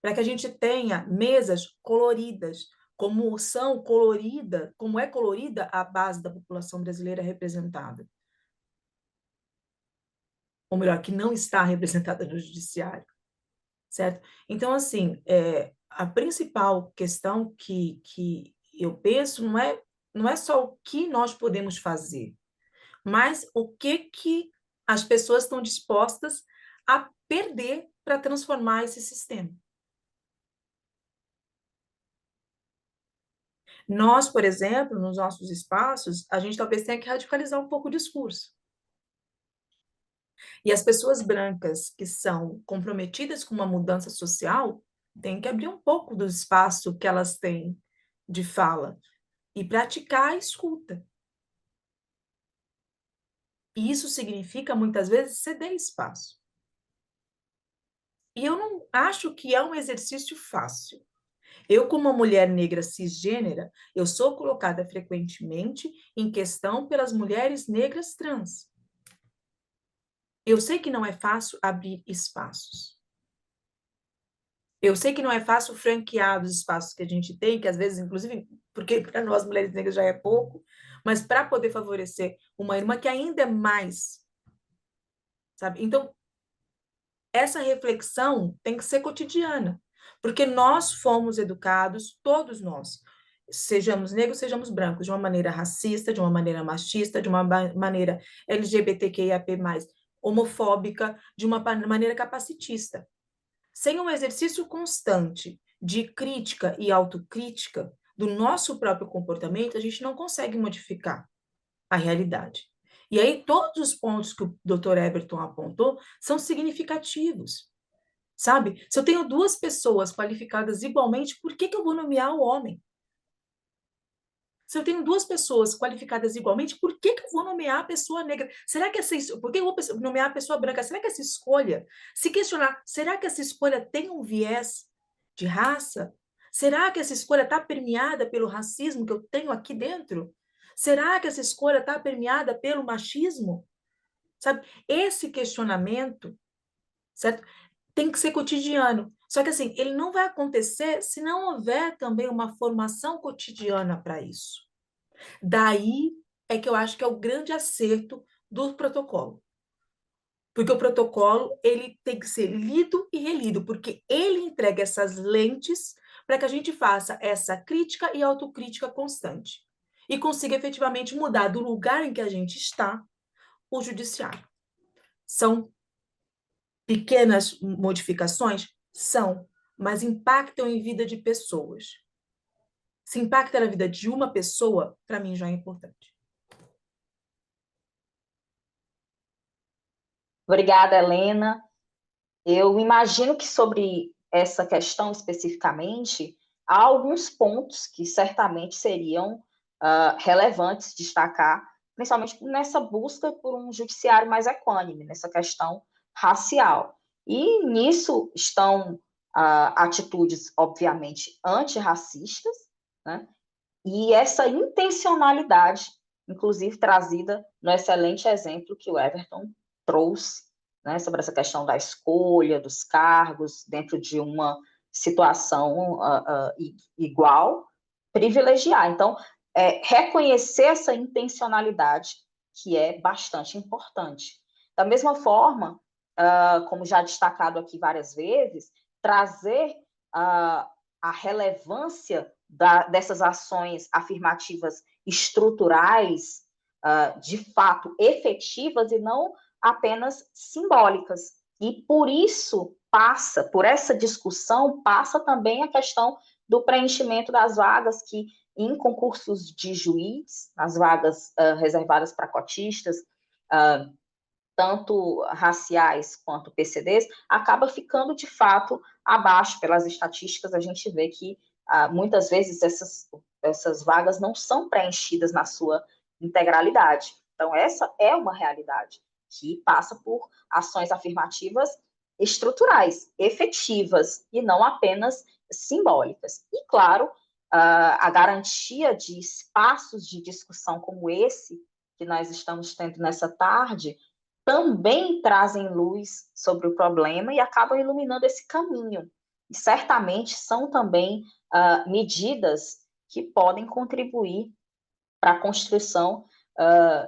para que a gente tenha mesas coloridas, como é colorida a base da população brasileira representada. Ou melhor, que não está representada no judiciário, certo? Então, assim, a principal questão que eu penso não é só o que nós podemos fazer, mas o que as pessoas estão dispostas a perder para transformar esse sistema. Nós, por exemplo, nos nossos espaços, a gente talvez tenha que radicalizar um pouco o discurso. E as pessoas brancas que são comprometidas com uma mudança social têm que abrir um pouco do espaço que elas têm de fala e praticar a escuta. E isso significa, muitas vezes, ceder espaço. E eu não acho que é um exercício fácil. Eu, como uma mulher negra cisgênera, eu sou colocada frequentemente em questão pelas mulheres negras trans. Eu sei que não é fácil abrir espaços. Eu sei que não é fácil franquear os espaços que a gente tem, que às vezes, inclusive, porque para nós mulheres negras já é pouco, mas para poder favorecer uma irmã que ainda é mais, sabe? Então, essa reflexão tem que ser cotidiana, porque nós fomos educados, todos nós, sejamos negros, sejamos brancos, de uma maneira racista, de uma maneira machista, de uma maneira LGBTQIAP+, homofóbica, de uma maneira capacitista. Sem um exercício constante de crítica e autocrítica do nosso próprio comportamento, a gente não consegue modificar a realidade. E aí, todos os pontos que o Dr. Everton apontou são significativos, sabe? Se eu tenho duas pessoas qualificadas igualmente, por que eu vou nomear o homem? Se eu tenho duas pessoas qualificadas igualmente, por que eu vou nomear a pessoa negra? Será que por que eu vou nomear a pessoa branca? Será que essa escolha, se questionar, será que essa escolha tem um viés de raça? Será que essa escolha está permeada pelo racismo que eu tenho aqui dentro? Será que essa escolha está permeada pelo machismo? sabe? Esse questionamento, certo? Tem que ser cotidiano. Só que assim, ele não vai acontecer se não houver também uma formação cotidiana para isso. Daí é que eu acho que é o grande acerto do protocolo. Porque o protocolo, ele tem que ser lido e relido, porque ele entrega essas lentes para que a gente faça essa crítica e autocrítica constante e consiga efetivamente mudar do lugar em que a gente está o judiciário. São pequenas modificações? São, mas impactam em vida de pessoas. Se impacta na vida de uma pessoa, para mim já é importante. Obrigada, Helena. Eu imagino que sobre essa questão especificamente, há alguns pontos que certamente seriam relevantes destacar, principalmente nessa busca por um judiciário mais equânime, nessa questão racial. E nisso estão atitudes, obviamente, antirracistas, né? E essa intencionalidade, inclusive trazida no excelente exemplo que o Everton trouxe, né, sobre essa questão da escolha dos cargos dentro de uma situação igual, privilegiar. Então, reconhecer essa intencionalidade, que é bastante importante. Da mesma forma, como já destacado aqui várias vezes, trazer a relevância dessas ações afirmativas estruturais, de fato efetivas e não apenas simbólicas. E por isso por essa discussão, passa também a questão do preenchimento das vagas que, em concursos de juiz, as vagas reservadas para cotistas, tanto raciais quanto PCDs, acaba ficando, de fato, abaixo. Pelas estatísticas, a gente vê que, muitas vezes, essas vagas não são preenchidas na sua integralidade. Então, essa é uma realidade que passa por ações afirmativas estruturais, efetivas, e não apenas simbólicas. E, claro, a garantia de espaços de discussão como esse que nós estamos tendo nessa tarde também trazem luz sobre o problema e acabam iluminando esse caminho. E certamente são também medidas que podem contribuir para a construção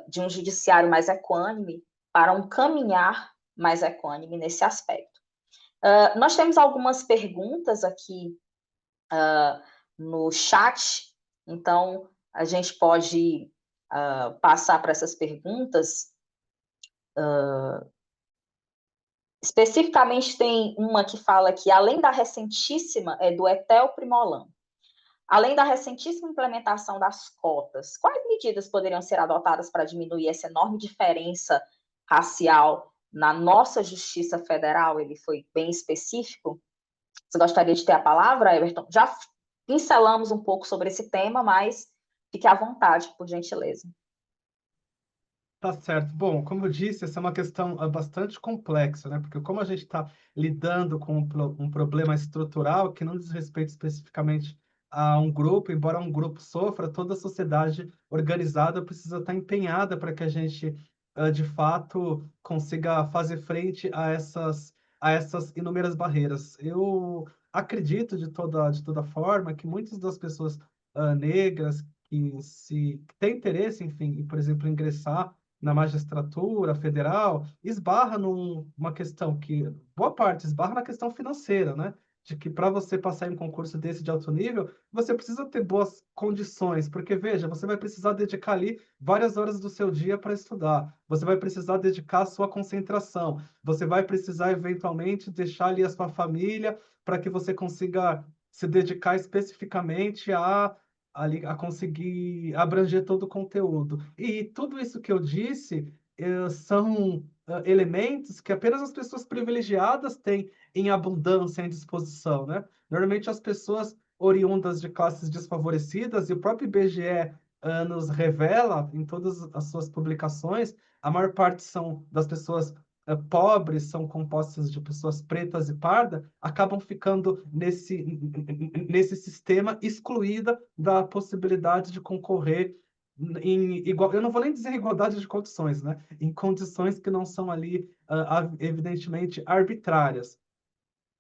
de um judiciário mais equânime, para um caminhar mais equânime nesse aspecto. Nós temos algumas perguntas aqui no chat, então a gente pode passar para essas perguntas. Especificamente tem uma que fala que, além da recentíssima, do Etel Primolan, além da recentíssima implementação das cotas, quais medidas poderiam ser adotadas para diminuir essa enorme diferença racial na nossa Justiça Federal? Ele foi bem específico. Você gostaria de ter a palavra, Everton? Já pincelamos um pouco sobre esse tema, mas fique à vontade, por gentileza. Tá certo. Bom, como eu disse, essa é uma questão bastante complexa, né? Porque como a gente está lidando com um problema estrutural que não diz respeito especificamente a um grupo, embora um grupo sofra, toda a sociedade organizada precisa estar empenhada para que a gente, de fato, consiga fazer frente a essas inúmeras barreiras. Eu acredito de toda forma que muitas das pessoas negras que têm interesse, enfim, em, por exemplo, ingressar na magistratura federal, esbarra numa questão que, boa parte, esbarra na questão financeira, né? De que para você passar em um concurso desse de alto nível, você precisa ter boas condições, porque, veja, você vai precisar dedicar ali várias horas do seu dia para estudar, você vai precisar dedicar a sua concentração, você vai precisar, eventualmente, deixar ali a sua família para que você consiga se dedicar especificamente a conseguir abranger todo o conteúdo. E tudo isso que eu disse são elementos que apenas as pessoas privilegiadas têm em abundância, em disposição, né? Normalmente as pessoas oriundas de classes desfavorecidas, e o próprio IBGE nos revela em todas as suas publicações, a maior parte são das pessoas pobres, são compostas de pessoas pretas e pardas, acabam ficando nesse sistema excluída da possibilidade de concorrer eu não vou nem dizer igualdade de condições, né? Em condições que não são ali, evidentemente, arbitrárias.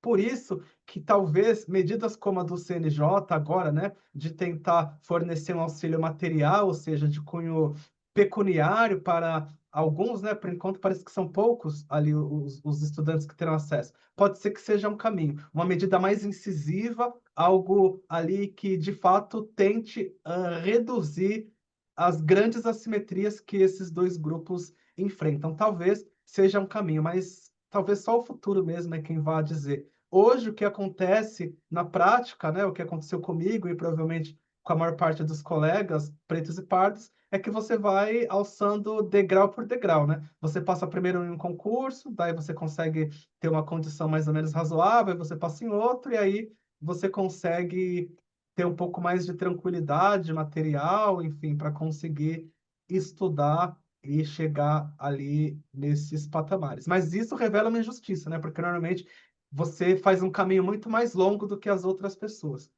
Por isso que talvez medidas como a do CNJ agora, né, de tentar fornecer um auxílio material, ou seja, de cunho pecuniário para alguns, né, por enquanto parece que são poucos ali os estudantes que terão acesso. Pode ser que seja um caminho, uma medida mais incisiva, algo ali que de fato tente reduzir as grandes assimetrias que esses dois grupos enfrentam. Talvez seja um caminho, mas talvez só o futuro mesmo é quem vá dizer. Hoje, o que acontece na prática, né, o que aconteceu comigo e provavelmente com a maior parte dos colegas pretos e pardos, é que você vai alçando degrau por degrau, né? Você passa primeiro em um concurso, daí você consegue ter uma condição mais ou menos razoável, você passa em outro, e aí você consegue ter um pouco mais de tranquilidade material, enfim, para conseguir estudar e chegar ali nesses patamares. Mas isso revela uma injustiça, né? Porque normalmente você faz um caminho muito mais longo do que as outras pessoas.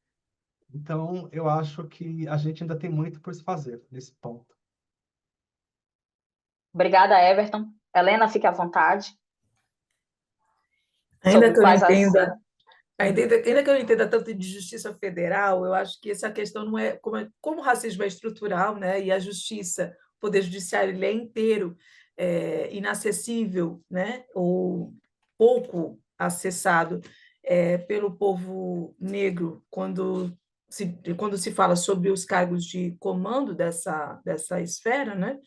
Então, eu acho que a gente ainda tem muito por se fazer nesse ponto. Obrigada, Everton. Helena, fique à vontade. Ainda Sobre que eu não quais as... entenda, ainda que eu não entenda tanto de justiça federal, eu acho que essa questão não é como o racismo é estrutural, né? E a justiça, o poder judiciário, ele é inteiro, inacessível, né? Ou pouco acessado pelo povo negro quando se fala sobre os cargos de comando dessa esfera, né?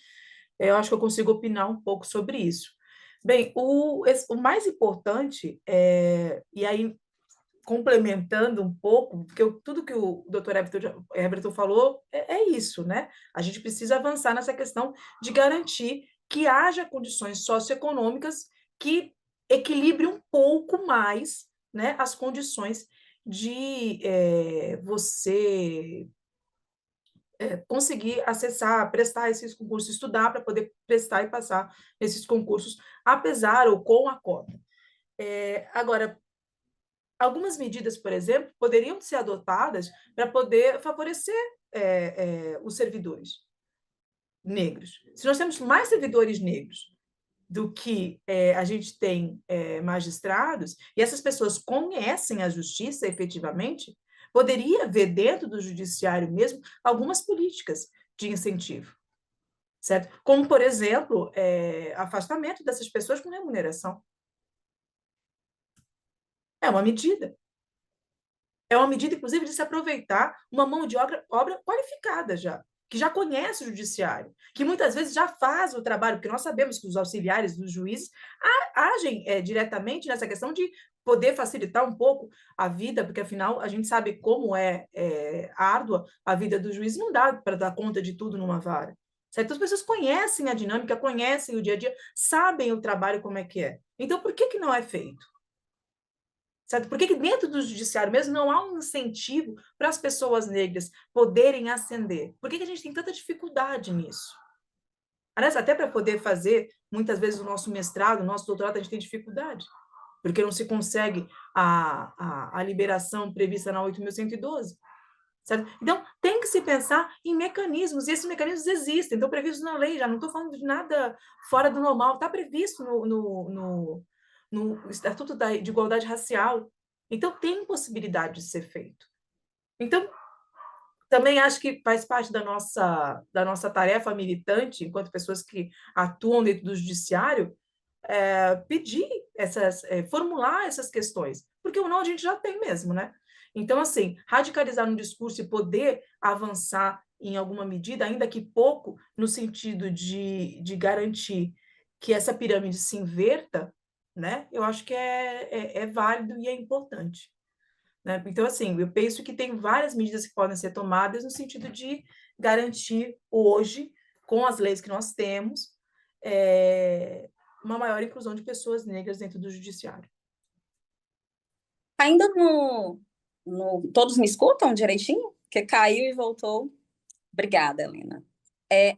Eu acho que eu consigo opinar um pouco sobre isso. Bem, o mais importante, e aí complementando um pouco, porque tudo que o doutor Everton falou é isso, né? A gente precisa avançar nessa questão de garantir que haja condições socioeconômicas que equilibrem um pouco mais, né, as condições de você conseguir acessar, prestar esses concursos, estudar para poder prestar e passar esses concursos, apesar ou com a cota. Agora, algumas medidas, por exemplo, poderiam ser adotadas para poder favorecer os servidores negros. Se nós temos mais servidores negros do que a gente tem magistrados, e essas pessoas conhecem a justiça efetivamente, poderia haver dentro do judiciário mesmo algumas políticas de incentivo, certo? Como, por exemplo, afastamento dessas pessoas com remuneração. É uma medida. É uma medida, inclusive, de se aproveitar uma mão de obra qualificada já, que já conhece o judiciário, que muitas vezes já faz o trabalho, porque nós sabemos que os auxiliares dos juízes agem diretamente nessa questão de poder facilitar um pouco a vida, porque afinal a gente sabe como é árdua a vida do juiz, não dá para dar conta de tudo numa vara. Certo? As pessoas conhecem a dinâmica, conhecem o dia a dia, sabem o trabalho como é que é. Então, por que não é feito? Certo? Por que dentro do judiciário mesmo não há um incentivo para as pessoas negras poderem ascender? Por que a gente tem tanta dificuldade nisso? Aliás, até para poder fazer, muitas vezes, o nosso mestrado, o nosso doutorado, a gente tem dificuldade, porque não se consegue a liberação prevista na 8.112. Certo? Então, tem que se pensar em mecanismos, e esses mecanismos existem, estão previstos na lei, já não estou falando de nada fora do normal, está previsto no Estatuto de Igualdade Racial. Então, tem possibilidade de ser feito. Então, também acho que faz parte da nossa tarefa militante, enquanto pessoas que atuam dentro do judiciário, pedir formular essas questões, porque o não a gente já tem mesmo, né? Então, assim, radicalizar no discurso e poder avançar em alguma medida, ainda que pouco, no sentido de garantir que essa pirâmide se inverta, né? Eu acho que é válido e é importante. Né? Então, assim, eu penso que tem várias medidas que podem ser tomadas no sentido de garantir hoje, com as leis que nós temos, uma maior inclusão de pessoas negras dentro do judiciário. Ainda todos me escutam direitinho? Que caiu e voltou. Obrigada, Helena.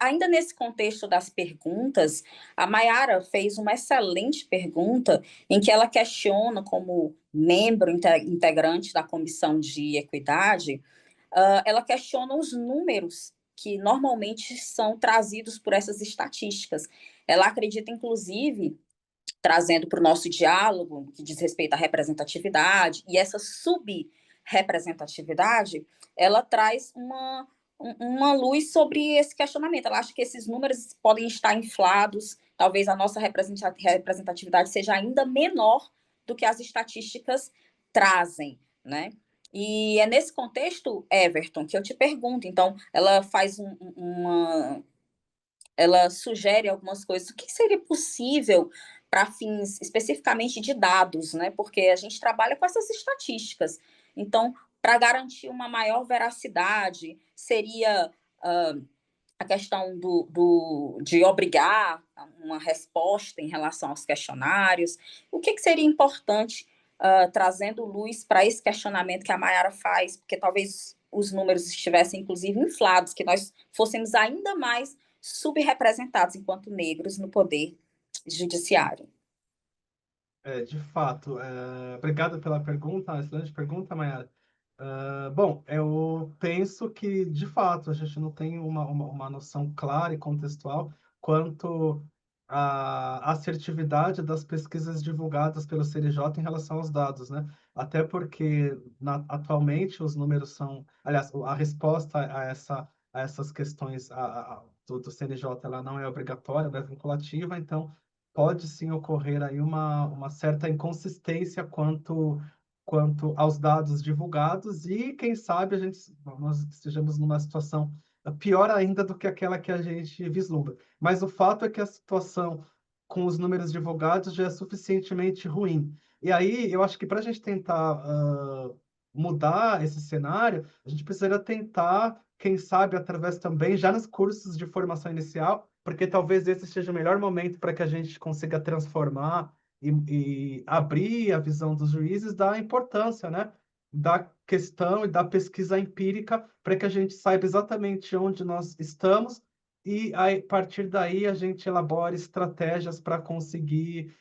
Ainda nesse contexto das perguntas, a Mayara fez uma excelente pergunta em que ela questiona, como membro integrante da Comissão de Equidade, ela questiona os números que normalmente são trazidos por essas estatísticas. Ela acredita, inclusive, trazendo para o nosso diálogo, que diz respeito à representatividade, e essa subrepresentatividade, ela traz uma luz sobre esse questionamento. Ela acha que esses números podem estar inflados, talvez a nossa representatividade seja ainda menor do que as estatísticas trazem, né? E é nesse contexto, Everton, que eu te pergunto. Então, ela faz ela sugere algumas coisas. O que seria possível para fins especificamente de dados, né? Porque a gente trabalha com essas estatísticas. Então, para garantir uma maior veracidade, seria a questão de obrigar uma resposta em relação aos questionários. O que seria importante, trazendo luz para esse questionamento que a Mayara faz, porque talvez os números estivessem, inclusive, inflados, que nós fôssemos ainda mais subrepresentados enquanto negros no poder judiciário. De fato. Obrigado pela pergunta, excelente pergunta, Mayara. Bom, eu penso que, de fato, a gente não tem uma noção clara e contextual quanto à assertividade das pesquisas divulgadas pelo CNJ em relação aos dados, né? Até porque, atualmente, os números são... Aliás, a resposta a essas questões do CNJ, ela não é obrigatória, ela é vinculativa, então pode sim ocorrer aí uma certa inconsistência quanto aos dados divulgados e, quem sabe, nós estejamos numa situação pior ainda do que aquela que a gente vislumbra. Mas o fato é que a situação com os números divulgados já é suficientemente ruim. E aí, eu acho que para a gente tentar mudar esse cenário, a gente precisaria tentar, quem sabe, através também, já nos cursos de formação inicial, porque talvez esse seja o melhor momento para que a gente consiga transformar e abrir a visão dos juízes da importância, né, da questão e da pesquisa empírica para que a gente saiba exatamente onde nós estamos e, a partir daí, a gente elabore estratégias para conseguir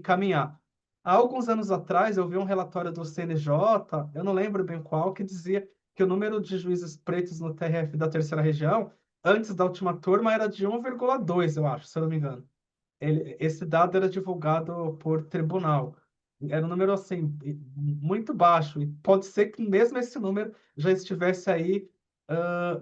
caminhar. Há alguns anos atrás, eu vi um relatório do CNJ, eu não lembro bem qual, que dizia que o número de juízes pretos no TRF da terceira região, antes da última turma, era de 1,2, eu acho, se eu não me engano. Esse dado era divulgado por tribunal. Era um número, assim, muito baixo. E pode ser que mesmo esse número já estivesse aí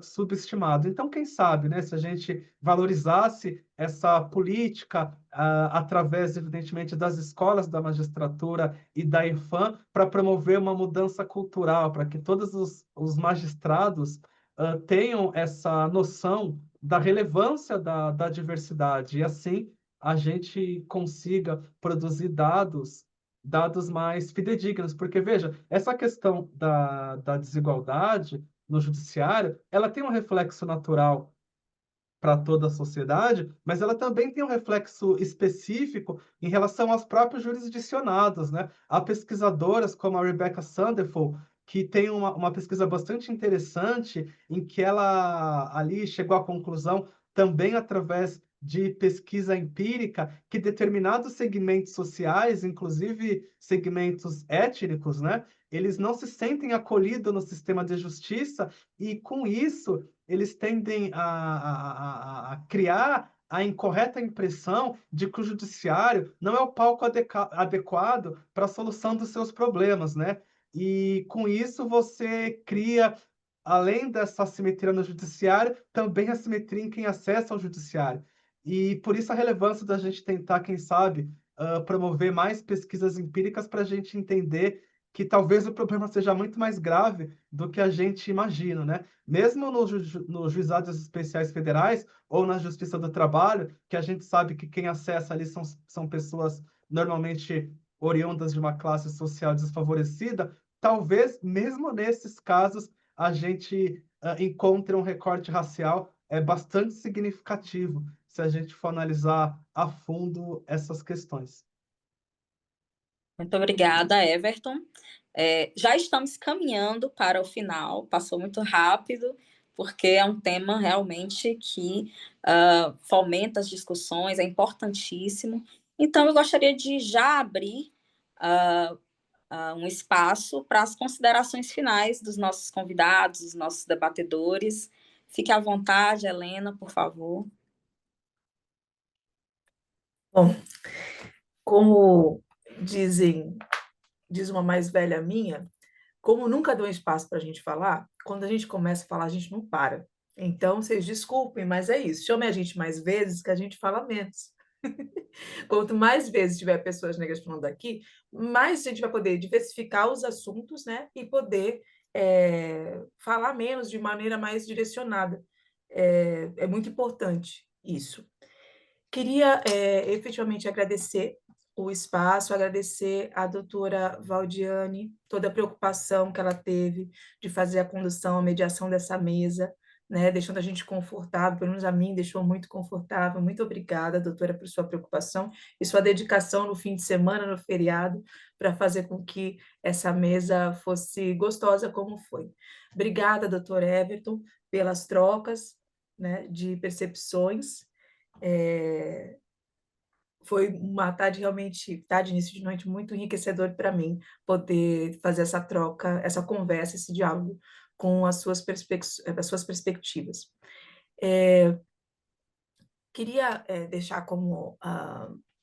subestimado. Então, quem sabe, né, se a gente valorizasse essa política através, evidentemente, das escolas da magistratura e da IFAM, para promover uma mudança cultural, para que todos os magistrados tenham essa noção da relevância da diversidade, e assim a gente consiga produzir dados mais fidedignos, porque, veja, essa questão da desigualdade no judiciário, ela tem um reflexo natural para toda a sociedade, mas ela também tem um reflexo específico em relação aos próprios jurisdicionados, né? Há pesquisadoras como a Rebecca Sandefur, que tem uma pesquisa bastante interessante, em que ela ali chegou à conclusão, também através de pesquisa empírica, que determinados segmentos sociais, inclusive segmentos étnicos, né, eles não se sentem acolhidos no sistema de justiça e, com isso, eles tendem a criar a incorreta impressão de que o judiciário não é o palco adequado para a solução dos seus problemas, né? E, com isso, você cria, além dessa assimetria no judiciário, também assimetria em quem acessa ao judiciário. E, por isso, a relevância da gente tentar, quem sabe, promover mais pesquisas empíricas para a gente entender que talvez o problema seja muito mais grave do que a gente imagina, né? Mesmo nos juizados especiais federais ou na Justiça do Trabalho, que a gente sabe que quem acessa ali são pessoas normalmente oriundas de uma classe social desfavorecida, talvez, mesmo nesses casos, a gente encontre um recorte racial bastante significativo, se a gente for analisar a fundo essas questões. Muito obrigada, Everton. Já estamos caminhando para o final, passou muito rápido, porque é um tema realmente que fomenta as discussões, é importantíssimo. Então, eu gostaria de já abrir um espaço para as considerações finais dos nossos convidados, dos nossos debatedores. Fique à vontade, Helena, por favor. Bom, como diz uma mais velha minha, como nunca deu espaço para a gente falar, quando a gente começa a falar, a gente não para. Então, vocês desculpem, mas é isso. Chame a gente mais vezes que a gente fala menos. Quanto mais vezes tiver pessoas negras falando aqui, mais a gente vai poder diversificar os assuntos, né? E poder falar menos de maneira mais direcionada. É muito importante isso. Queria efetivamente agradecer o espaço, agradecer à doutora Valdiane, toda a preocupação que ela teve de fazer a condução, a mediação dessa mesa, né, deixando a gente confortável, pelo menos a mim deixou muito confortável. Muito obrigada, doutora, por sua preocupação e sua dedicação no fim de semana, no feriado, para fazer com que essa mesa fosse gostosa como foi. Obrigada, doutor Everton, pelas trocas, né, de percepções. Foi uma tarde realmente, tarde, início de noite, muito enriquecedor para mim poder fazer essa troca, essa conversa, esse diálogo com as suas perspectivas. Queria deixar como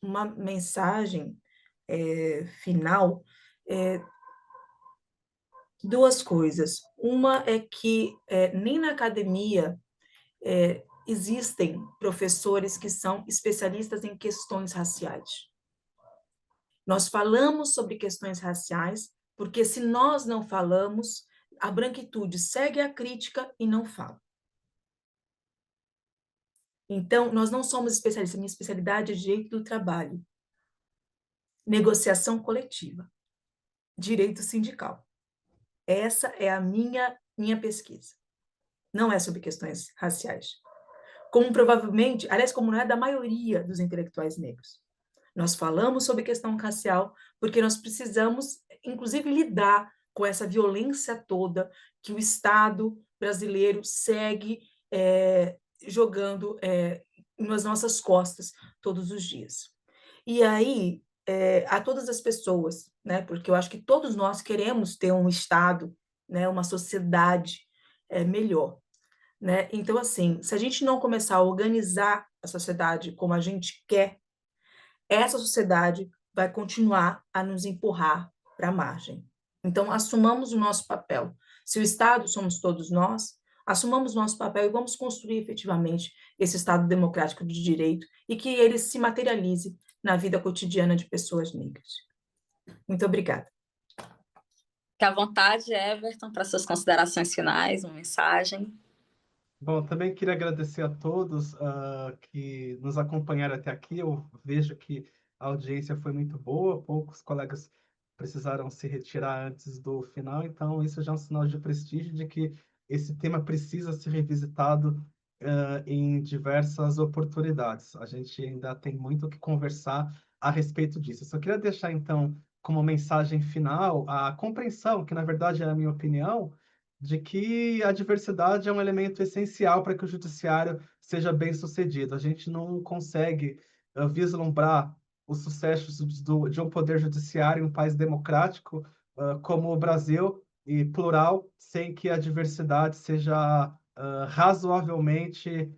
uma mensagem final duas coisas. Uma é que nem na academia existem professores que são especialistas em questões raciais. Nós falamos sobre questões raciais porque, se nós não falamos, a branquitude segue a crítica e não fala. Então, nós não somos especialistas. Minha especialidade é direito do trabalho, negociação coletiva, direito sindical. Essa é a minha pesquisa. Não é sobre questões raciais. Como provavelmente, aliás, como não é da maioria dos intelectuais negros. Nós falamos sobre questão racial porque nós precisamos, inclusive, lidar com essa violência toda que o Estado brasileiro segue jogando nas nossas costas todos os dias. E aí, a todas as pessoas, né, porque eu acho que todos nós queremos ter um Estado, né, uma sociedade melhor. Né? Então, assim, se a gente não começar a organizar a sociedade como a gente quer, essa sociedade vai continuar a nos empurrar para a margem. Então, assumamos o nosso papel. Se o Estado somos todos nós, assumamos o nosso papel e vamos construir efetivamente esse Estado democrático de direito e que ele se materialize na vida cotidiana de pessoas negras. Muito obrigada. Fique à vontade, Everton, para suas considerações finais, uma mensagem. Bom, também queria agradecer a todos que nos acompanharam até aqui. Eu vejo que a audiência foi muito boa, poucos colegas precisaram se retirar antes do final, então isso já é um sinal de prestígio de que esse tema precisa ser revisitado em diversas oportunidades. A gente ainda tem muito o que conversar a respeito disso. Eu só queria deixar, então, como mensagem final a compreensão, que na verdade é a minha opinião, de que a diversidade é um elemento essencial para que o judiciário seja bem sucedido. A gente não consegue vislumbrar o sucesso de um poder judiciário em um país democrático como o Brasil e plural, sem que a diversidade seja razoavelmente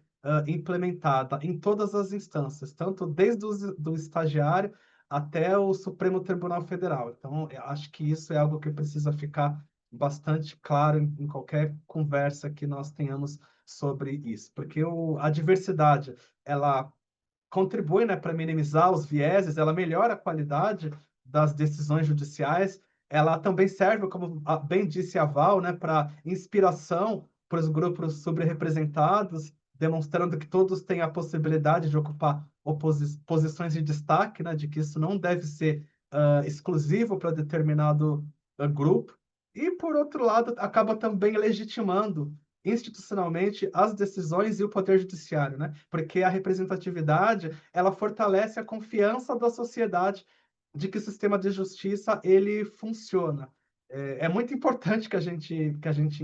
implementada em todas as instâncias, tanto desde o estagiário até o Supremo Tribunal Federal. Então, eu acho que isso é algo que precisa ficar bastante claro em qualquer conversa que nós tenhamos sobre isso, porque a diversidade, ela contribui, né, para minimizar os vieses, ela melhora a qualidade das decisões judiciais, ela também serve, como bem disse a Val, né, para inspiração para os grupos subrepresentados, demonstrando que todos têm a possibilidade de ocupar posições de destaque, né, de que isso não deve ser exclusivo para determinado grupo. E, por outro lado, acaba também legitimando institucionalmente as decisões e o poder judiciário, né? Porque a representatividade, ela fortalece a confiança da sociedade de que o sistema de justiça ele funciona. É muito importante que a gente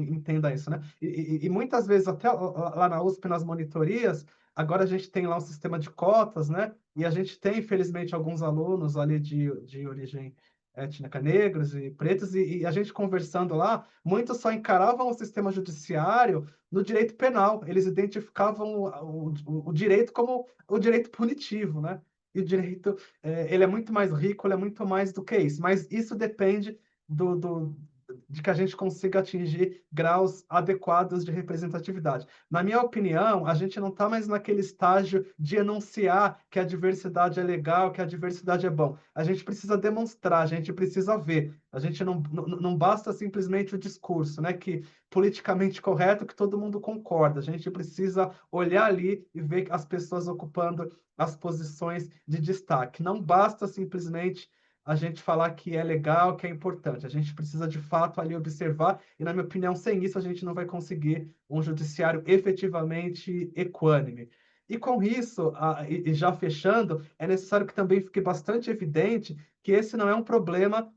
entenda isso, né? E muitas vezes, até lá na USP, nas monitorias, agora a gente tem lá um sistema de cotas, né? E a gente tem, infelizmente, alguns alunos ali de origem étnica, negros e pretos, e a gente conversando lá, muitos só encaravam o sistema judiciário no direito penal, eles identificavam o direito como o direito punitivo, né? E o direito, ele é muito mais rico, ele é muito mais do que isso, mas isso depende de que a gente consiga atingir graus adequados de representatividade. Na minha opinião, a gente não está mais naquele estágio de enunciar que a diversidade é legal, que a diversidade é bom. A gente precisa demonstrar, a gente precisa ver. A gente não basta simplesmente o discurso, né? Que politicamente correto, que todo mundo concorda. A gente precisa olhar ali e ver as pessoas ocupando as posições de destaque. Não basta simplesmente a gente falar que é legal, que é importante. A gente precisa, de fato, ali observar, e, na minha opinião, sem isso, a gente não vai conseguir um judiciário efetivamente equânime. E com isso, e já fechando, é necessário que também fique bastante evidente que esse não é um problema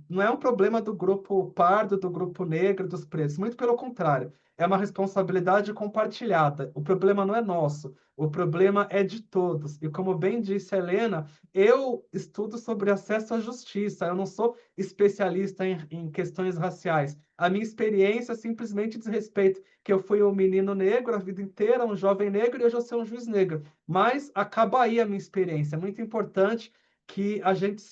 não é um problema do grupo pardo, do grupo negro, dos pretos. Muito pelo contrário, é uma responsabilidade compartilhada. O problema não é nosso, o problema é de todos. E como bem disse a Helena, eu estudo sobre acesso à justiça, eu não sou especialista em questões raciais. A minha experiência simplesmente diz respeito que eu fui um menino negro a vida inteira, um jovem negro, e hoje eu sou um juiz negro. Mas acaba aí a minha experiência. É muito importante que a gente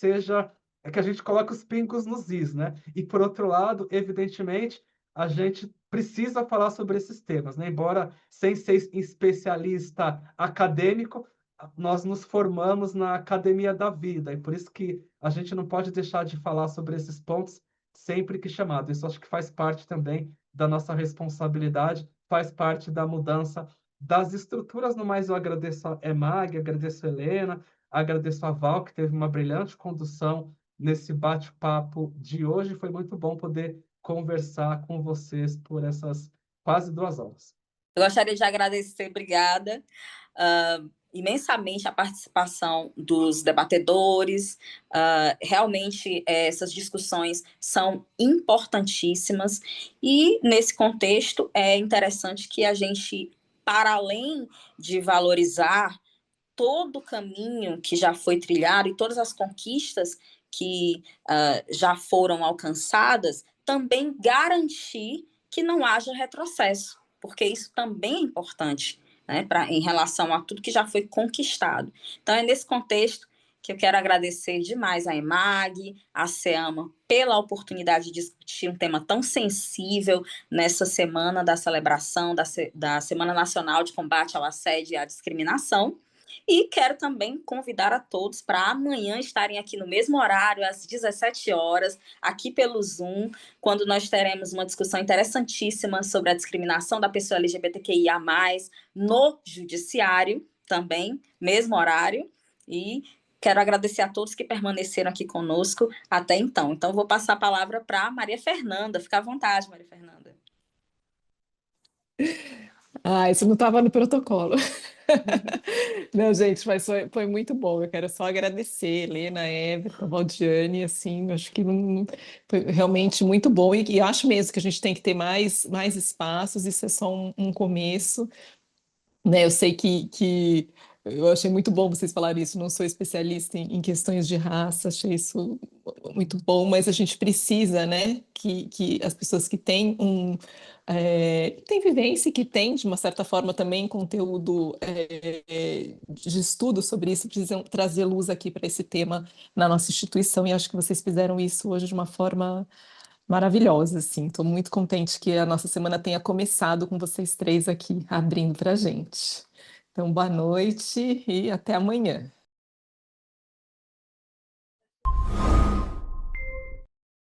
que a gente coloque os pingos nos is, né? E por outro lado, evidentemente, a gente precisa falar sobre esses temas, né? Embora sem ser especialista acadêmico, nós nos formamos na academia da vida, e por isso que a gente não pode deixar de falar sobre esses pontos sempre que chamado. Isso acho que faz parte também da nossa responsabilidade, faz parte da mudança das estruturas. No mais, eu agradeço a EMAG, agradeço a Helena, agradeço a Val, que teve uma brilhante condução nesse bate-papo de hoje. Foi muito bom poder conversar com vocês por essas quase 2 horas. Eu gostaria de agradecer, obrigada, imensamente a participação dos debatedores. Realmente, essas discussões são importantíssimas e, nesse contexto, é interessante que a gente, para além de valorizar todo o caminho que já foi trilhado e todas as conquistas que já foram alcançadas, também garantir que não haja retrocesso, porque isso também é importante, né, em relação a tudo que já foi conquistado. Então, é nesse contexto que eu quero agradecer demais a EMAG, a SEAMA, pela oportunidade de discutir um tema tão sensível nessa semana da celebração da Semana Nacional de Combate ao Assédio e à Discriminação. E quero também convidar a todos para amanhã estarem aqui no mesmo horário, às 17 horas, aqui pelo Zoom, quando nós teremos uma discussão interessantíssima sobre a discriminação da pessoa LGBTQIA+, no judiciário, também, mesmo horário. E quero agradecer a todos que permaneceram aqui conosco até então. Então, vou passar a palavra para a Maria Fernanda. Fica à vontade, Maria Fernanda. Isso não estava no protocolo. Não, gente, mas foi muito bom. Eu quero só agradecer, Helena, Everton, Valdiane, assim, acho que foi realmente muito bom e acho mesmo que a gente tem que ter mais espaços, isso é só um começo, né? Eu sei que eu achei muito bom vocês falarem isso, não sou especialista em questões de raça, achei isso muito bom, mas a gente precisa, né, que as pessoas que têm tem vivência e que têm, de uma certa forma, também conteúdo de estudo sobre isso, precisam trazer luz aqui para esse tema na nossa instituição, e acho que vocês fizeram isso hoje de uma forma maravilhosa, assim. Estou muito contente que a nossa semana tenha começado com vocês três aqui, abrindo para a gente. Então, boa noite e até amanhã.